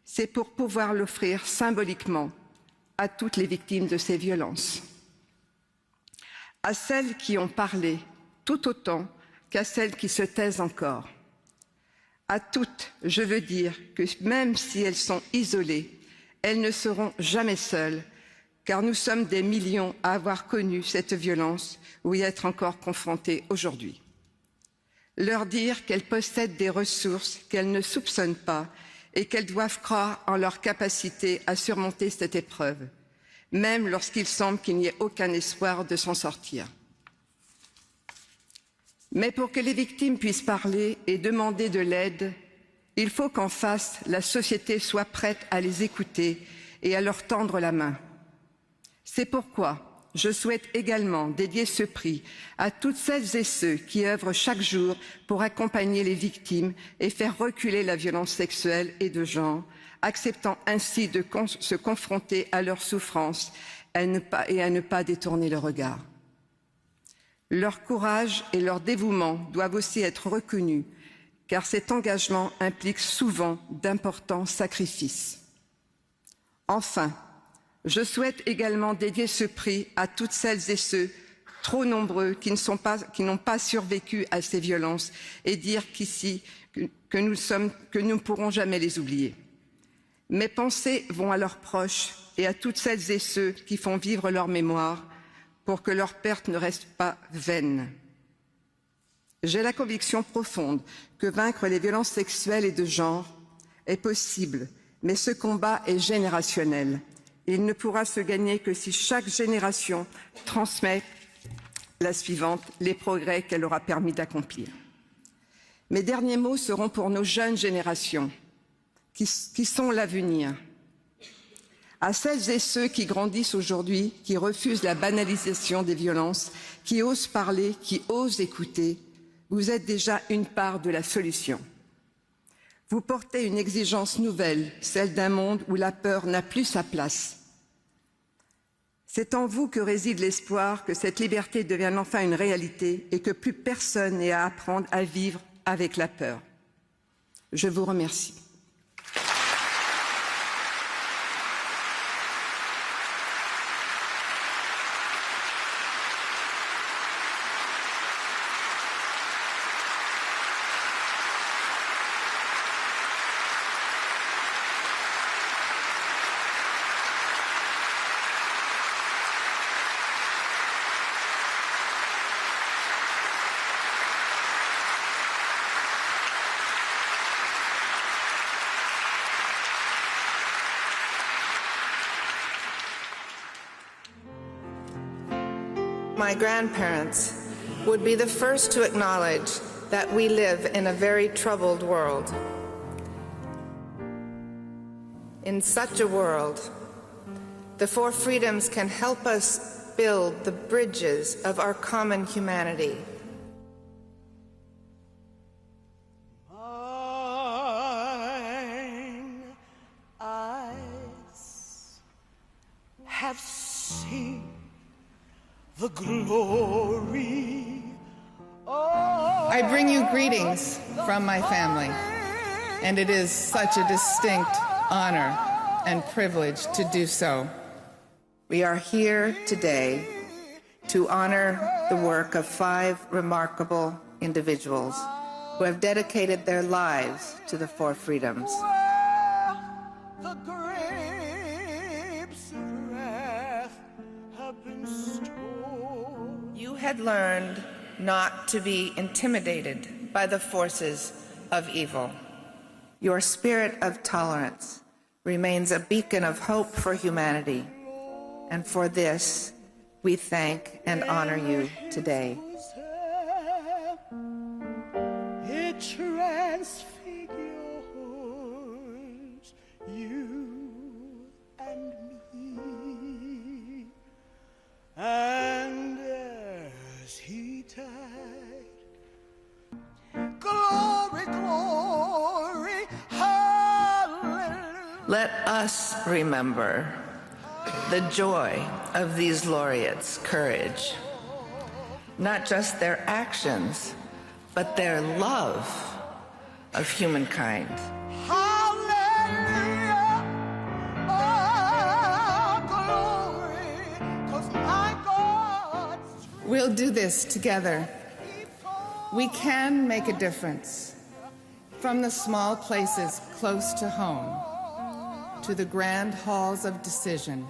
c'est pour pouvoir l'offrir symboliquement à toutes les victimes de ces violences. À celles qui ont parlé tout autant qu'à celles qui se taisent encore. À toutes, je veux dire que même si elles sont isolées, elles ne seront jamais seules, car nous sommes des millions à avoir connu cette violence ou y être encore confrontés aujourd'hui. Leur dire qu'elles possèdent des ressources qu'elles ne soupçonnent pas et qu'elles doivent croire en leur capacité à surmonter cette épreuve, même lorsqu'il semble qu'il n'y ait aucun espoir de s'en sortir. Mais pour que les victimes puissent parler et demander de l'aide, il faut qu'en face, la société soit prête à les écouter et à leur tendre la main. C'est pourquoi je souhaite également dédier ce prix à toutes celles et ceux qui œuvrent chaque jour pour accompagner les victimes et faire reculer la violence sexuelle et de genre, acceptant ainsi de se confronter à leurs souffrances et à ne pas détourner le regard. Leur courage et leur dévouement doivent aussi être reconnus, car cet engagement implique souvent d'importants sacrifices. Enfin, je souhaite également dédier ce prix à toutes celles et ceux, trop nombreux, qui n'ont pas survécu à ces violences et dire qu'ici, que nous ne pourrons jamais les oublier. Mes pensées vont à leurs proches et à toutes celles et ceux qui font vivre leur mémoire pour que leur perte ne reste pas vaine. J'ai la conviction profonde que vaincre les violences sexuelles et de genre est possible, mais ce combat est générationnel. Il ne pourra se gagner que si chaque génération transmet la suivante les progrès qu'elle aura permis d'accomplir. Mes derniers mots seront pour nos jeunes générations, qui sont l'avenir. À celles et ceux qui grandissent aujourd'hui, qui refusent la banalisation des violences, qui osent parler, qui osent écouter, vous êtes déjà une part de la solution. Vous portez une exigence nouvelle, celle d'un monde où la peur n'a plus sa place. C'est en vous que réside l'espoir que cette liberté devienne enfin une réalité et que plus personne n'ait à apprendre à vivre avec la peur. Je vous remercie. My grandparents would be the first to acknowledge that we live in a very troubled world. In such a world, the four freedoms can help us build the bridges of our common humanity. Mine eyes have seen the glory. I bring you greetings from my family, and it is such a distinct honor and privilege to do so. We are here today to honor the work of 5 remarkable individuals who have dedicated their lives to the 4 freedoms. The grapes of wrath have been stored. You had learned not to be intimidated by the forces of evil. Your spirit of tolerance remains a beacon of hope for humanity, and for this, we thank and honor you today. It transfigures you and me, and as he died, glory, glory, hallelujah. Let us remember the joy of these laureates' courage, not just their actions, but their love of humankind. Hallelujah, oh, glory, 'cause my God. We'll do this together. We can make a difference, from the small places close to home to the grand halls of decision.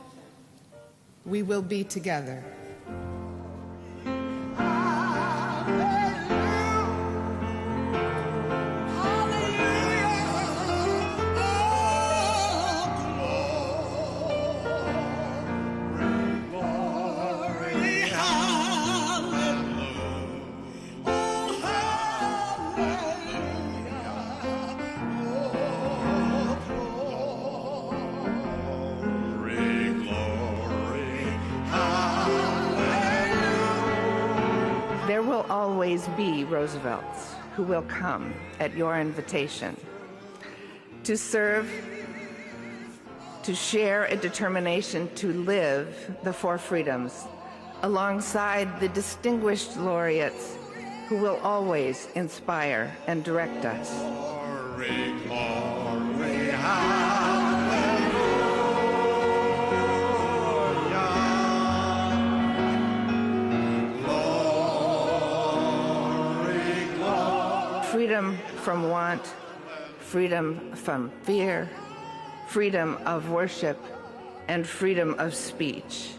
We will be together. There will always be Roosevelts who will come at your invitation to serve, to share a determination to live the four freedoms alongside the distinguished laureates who will always inspire and direct us. Glory, glory, freedom from want, freedom from fear, freedom of worship, and freedom of speech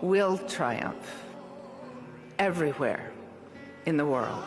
will triumph everywhere in the world.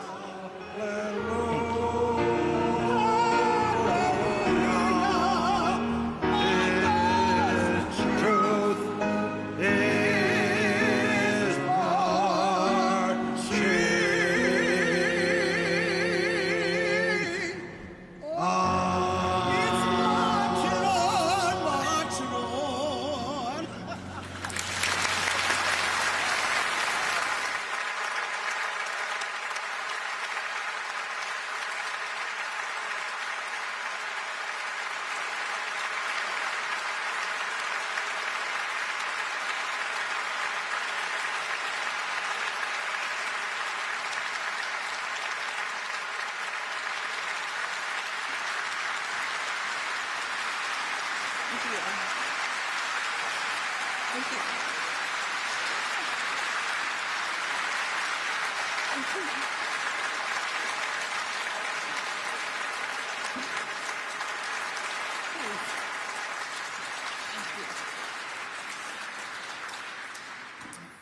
Thank you.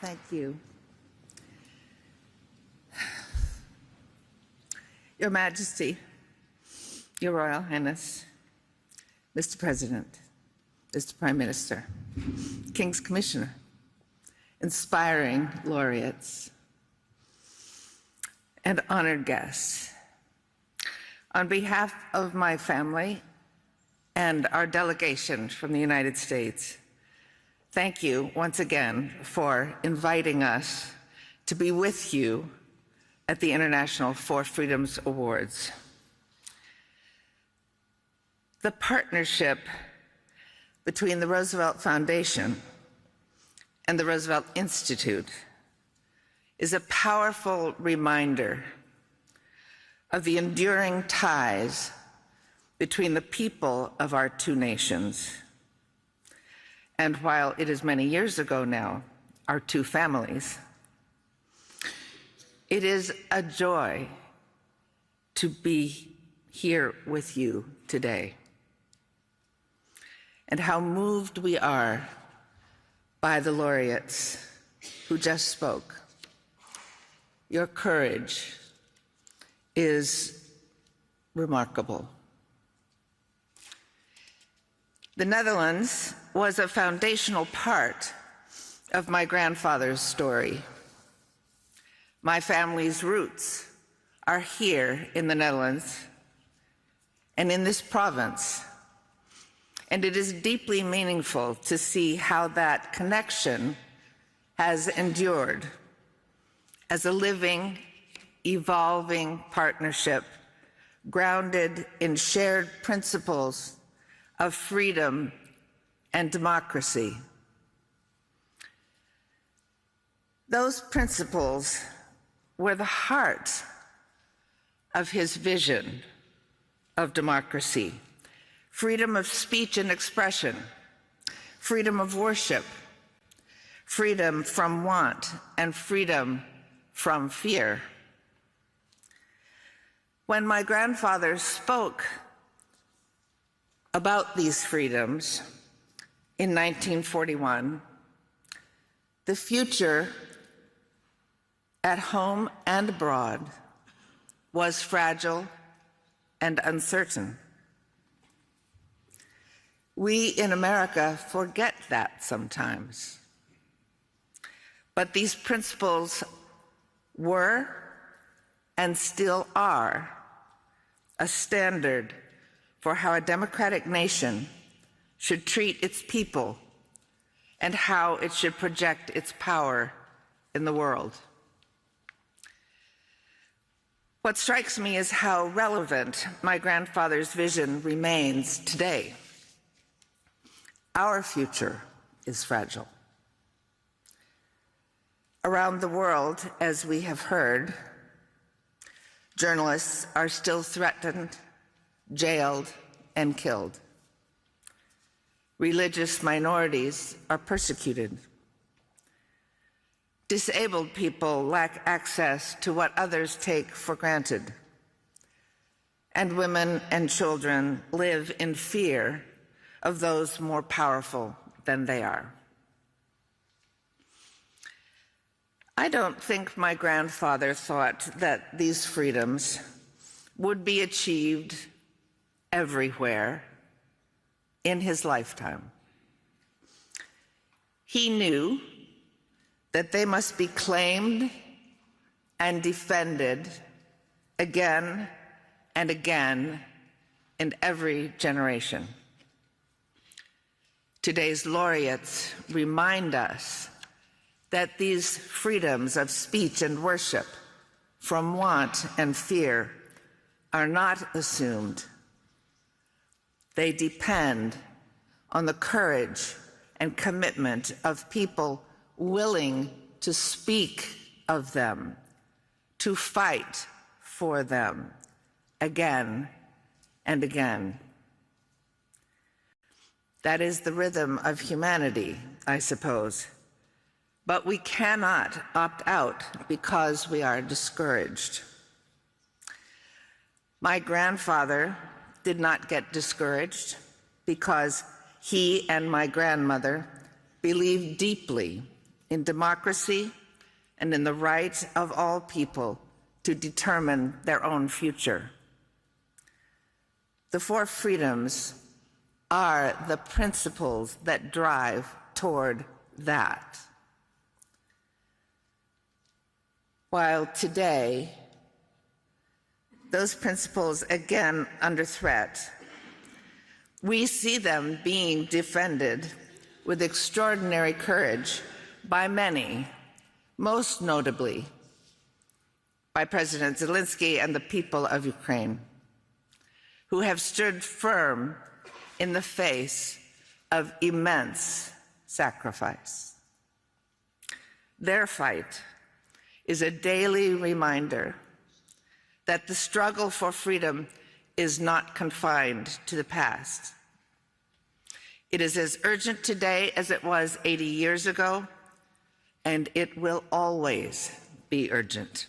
Thank you. Your Majesty, Your Royal Highness, Mr. President, Mr. Prime Minister, King's Commissioner, inspiring laureates, and honored guests. On behalf of my family and our delegation from the United States, thank you once again for inviting us to be with you at the International Four Freedoms Awards. The partnership between the Roosevelt Foundation and the Roosevelt Institute is a powerful reminder of the enduring ties between the people of our two nations. And while it is many years ago now, our two families, it is a joy to be here with you today. And how moved we are by the laureates who just spoke. Your courage is remarkable. The Netherlands was a foundational part of my grandfather's story. My family's roots are here in the Netherlands and in this province. And it is deeply meaningful to see how that connection has endured as a living, evolving partnership grounded in shared principles of freedom and democracy. Those principles were the heart of his vision of democracy: freedom of speech and expression, freedom of worship, freedom from want, and freedom from fear. When my grandfather spoke about these freedoms in 1941, the future at home and abroad was fragile and uncertain. We in America forget that sometimes. But these principles were and still are a standard for how a democratic nation should treat its people and how it should project its power in the world. What strikes me is how relevant my grandfather's vision remains today. Our future is fragile. Around the world, as we have heard, journalists are still threatened, jailed, and killed. Religious minorities are persecuted. Disabled people lack access to what others take for granted. And women and children live in fear of those more powerful than they are. I don't think my grandfather thought that these freedoms would be achieved everywhere in his lifetime. He knew that they must be claimed and defended again and again in every generation. Today's laureates remind us that these freedoms of speech and worship from want and fear are not assumed. They depend on the courage and commitment of people willing to speak of them, to fight for them again and again. That is the rhythm of humanity, I suppose. But we cannot opt out because we are discouraged. My grandfather did not get discouraged because he and my grandmother believed deeply in democracy and in the right of all people to determine their own future. The four freedoms are the principles that drive toward that. While today, those principles again under threat, we see them being defended with extraordinary courage by many, most notably by President Zelenski and the people of Ukraine, who have stood firm in the face of immense sacrifice. Their fight is a daily reminder that the struggle for freedom is not confined to the past. It is as urgent today as it was 80 years ago, and it will always be urgent.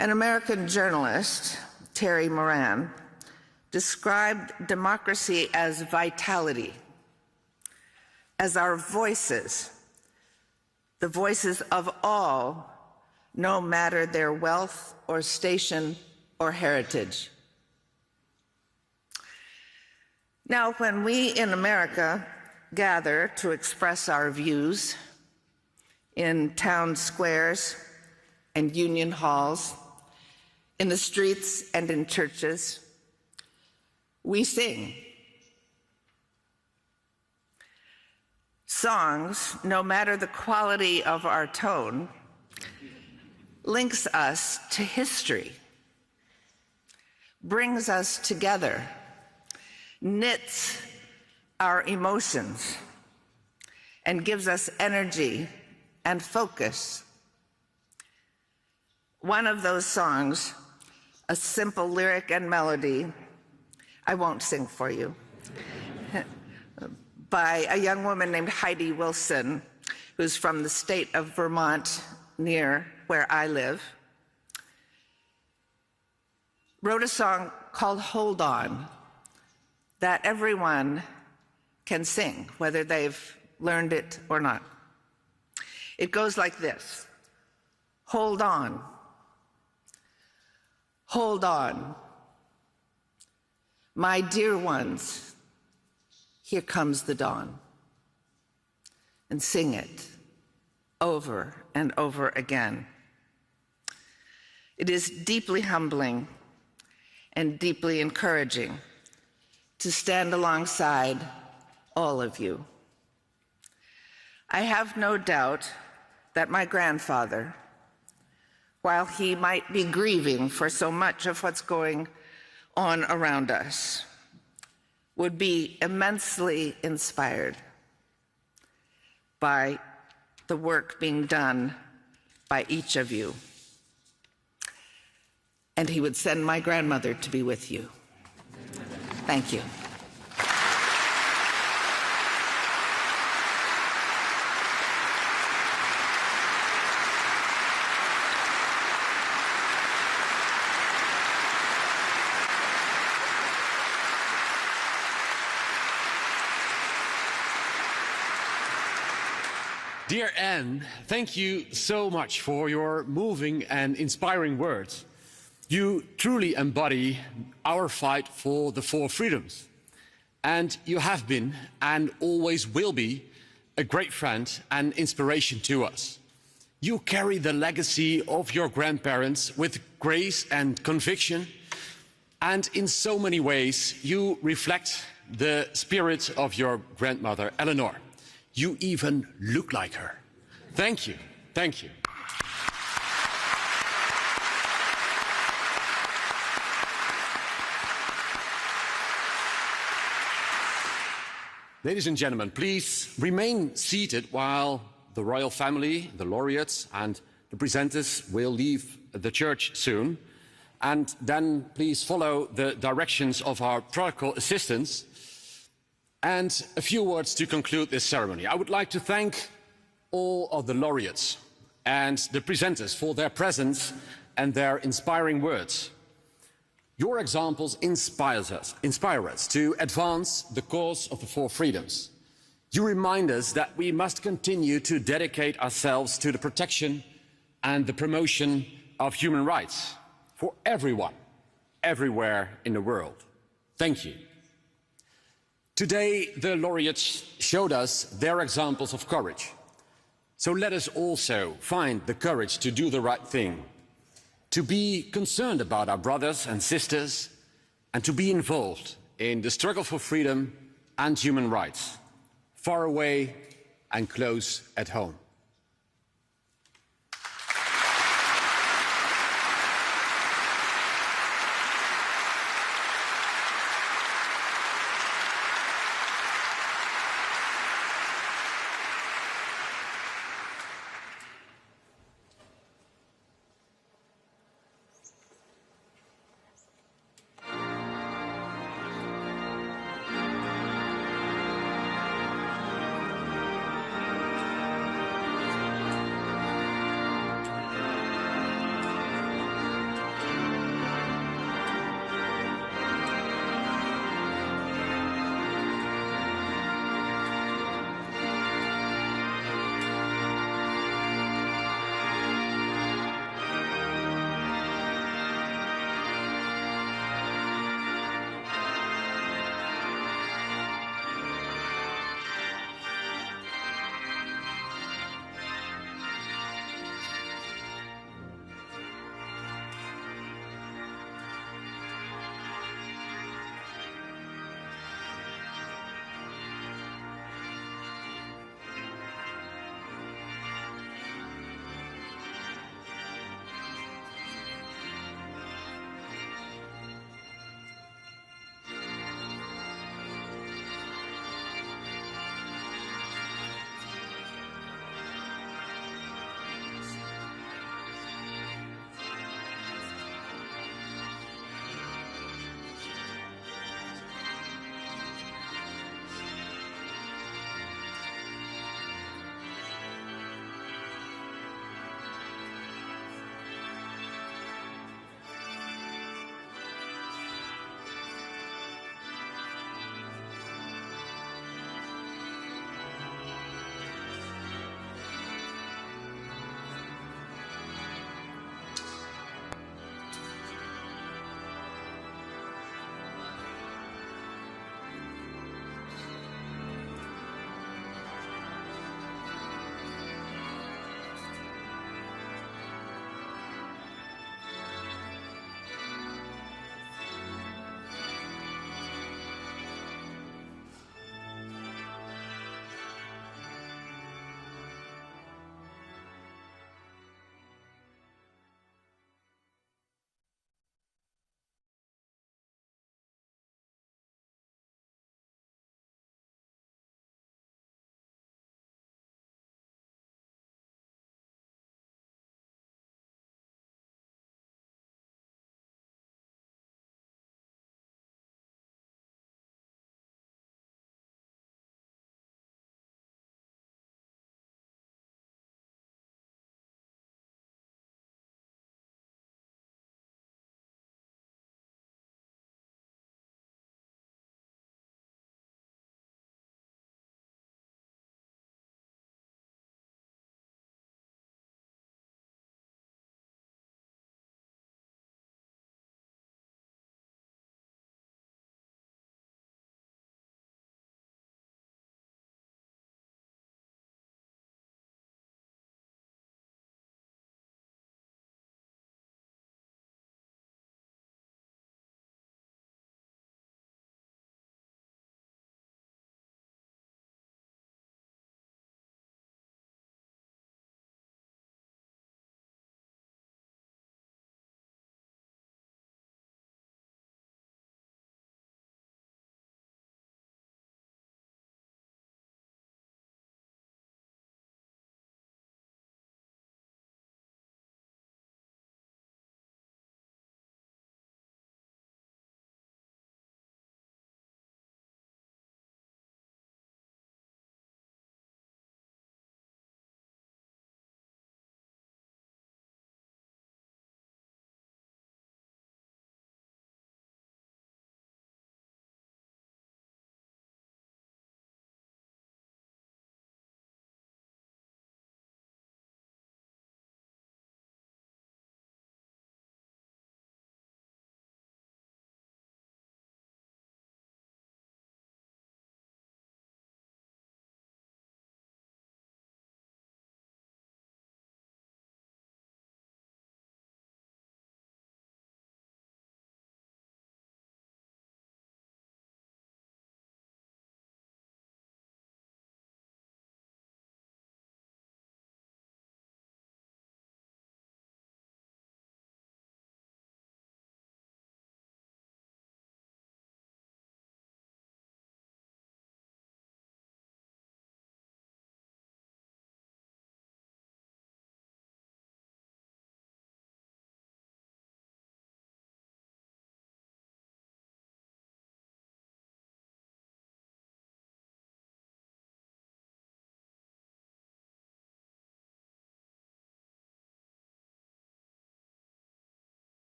An American journalist, Terry Moran, described democracy as vitality, as our voices, the voices of all, no matter their wealth or station or heritage. Now, when we in America gather to express our views in town squares and union halls, in the streets and in churches, we sing. Songs, no matter the quality of our tone, links us to history, brings us together, knits our emotions, and gives us energy and focus. One of those songs, a simple lyric and melody, I won't sing for you, by a young woman named Heidi Wilson, who's from the state of Vermont, near where I live, wrote a song called Hold On that everyone can sing, whether they've learned it or not. It goes like this: hold on, hold on, my dear ones, here comes the dawn. And sing it over and over again. It is deeply humbling and deeply encouraging to stand alongside all of you. I have no doubt that my grandfather while he might be grieving for so much of what's going on around us, would be immensely inspired by the work being done by each of you. And he would send my grandmother to be with you. Thank you. Dear Anne, thank you so much for your moving and inspiring words. You truly embody our fight for the four freedoms. And you have been, and always will be, a great friend and inspiration to us. You carry the legacy of your grandparents with grace and conviction. And in so many ways, you reflect the spirit of your grandmother, Eleanor. You even look like her. Thank you. Thank you. Ladies and gentlemen, please remain seated while the royal family, the laureates and the presenters will leave the church soon. And then please follow the directions of our protocol assistants. And a few words to conclude this ceremony. I would like to thank all of the laureates and the presenters for their presence and their inspiring words. Your examples inspire us to advance the cause of the four freedoms. You remind us that we must continue to dedicate ourselves to the protection and the promotion of human rights for everyone, everywhere in the world. Thank you. Today, the laureates showed us their examples of courage. So let us also find the courage to do the right thing, to be concerned about our brothers and sisters, and to be involved in the struggle for freedom and human rights, far away and close at home.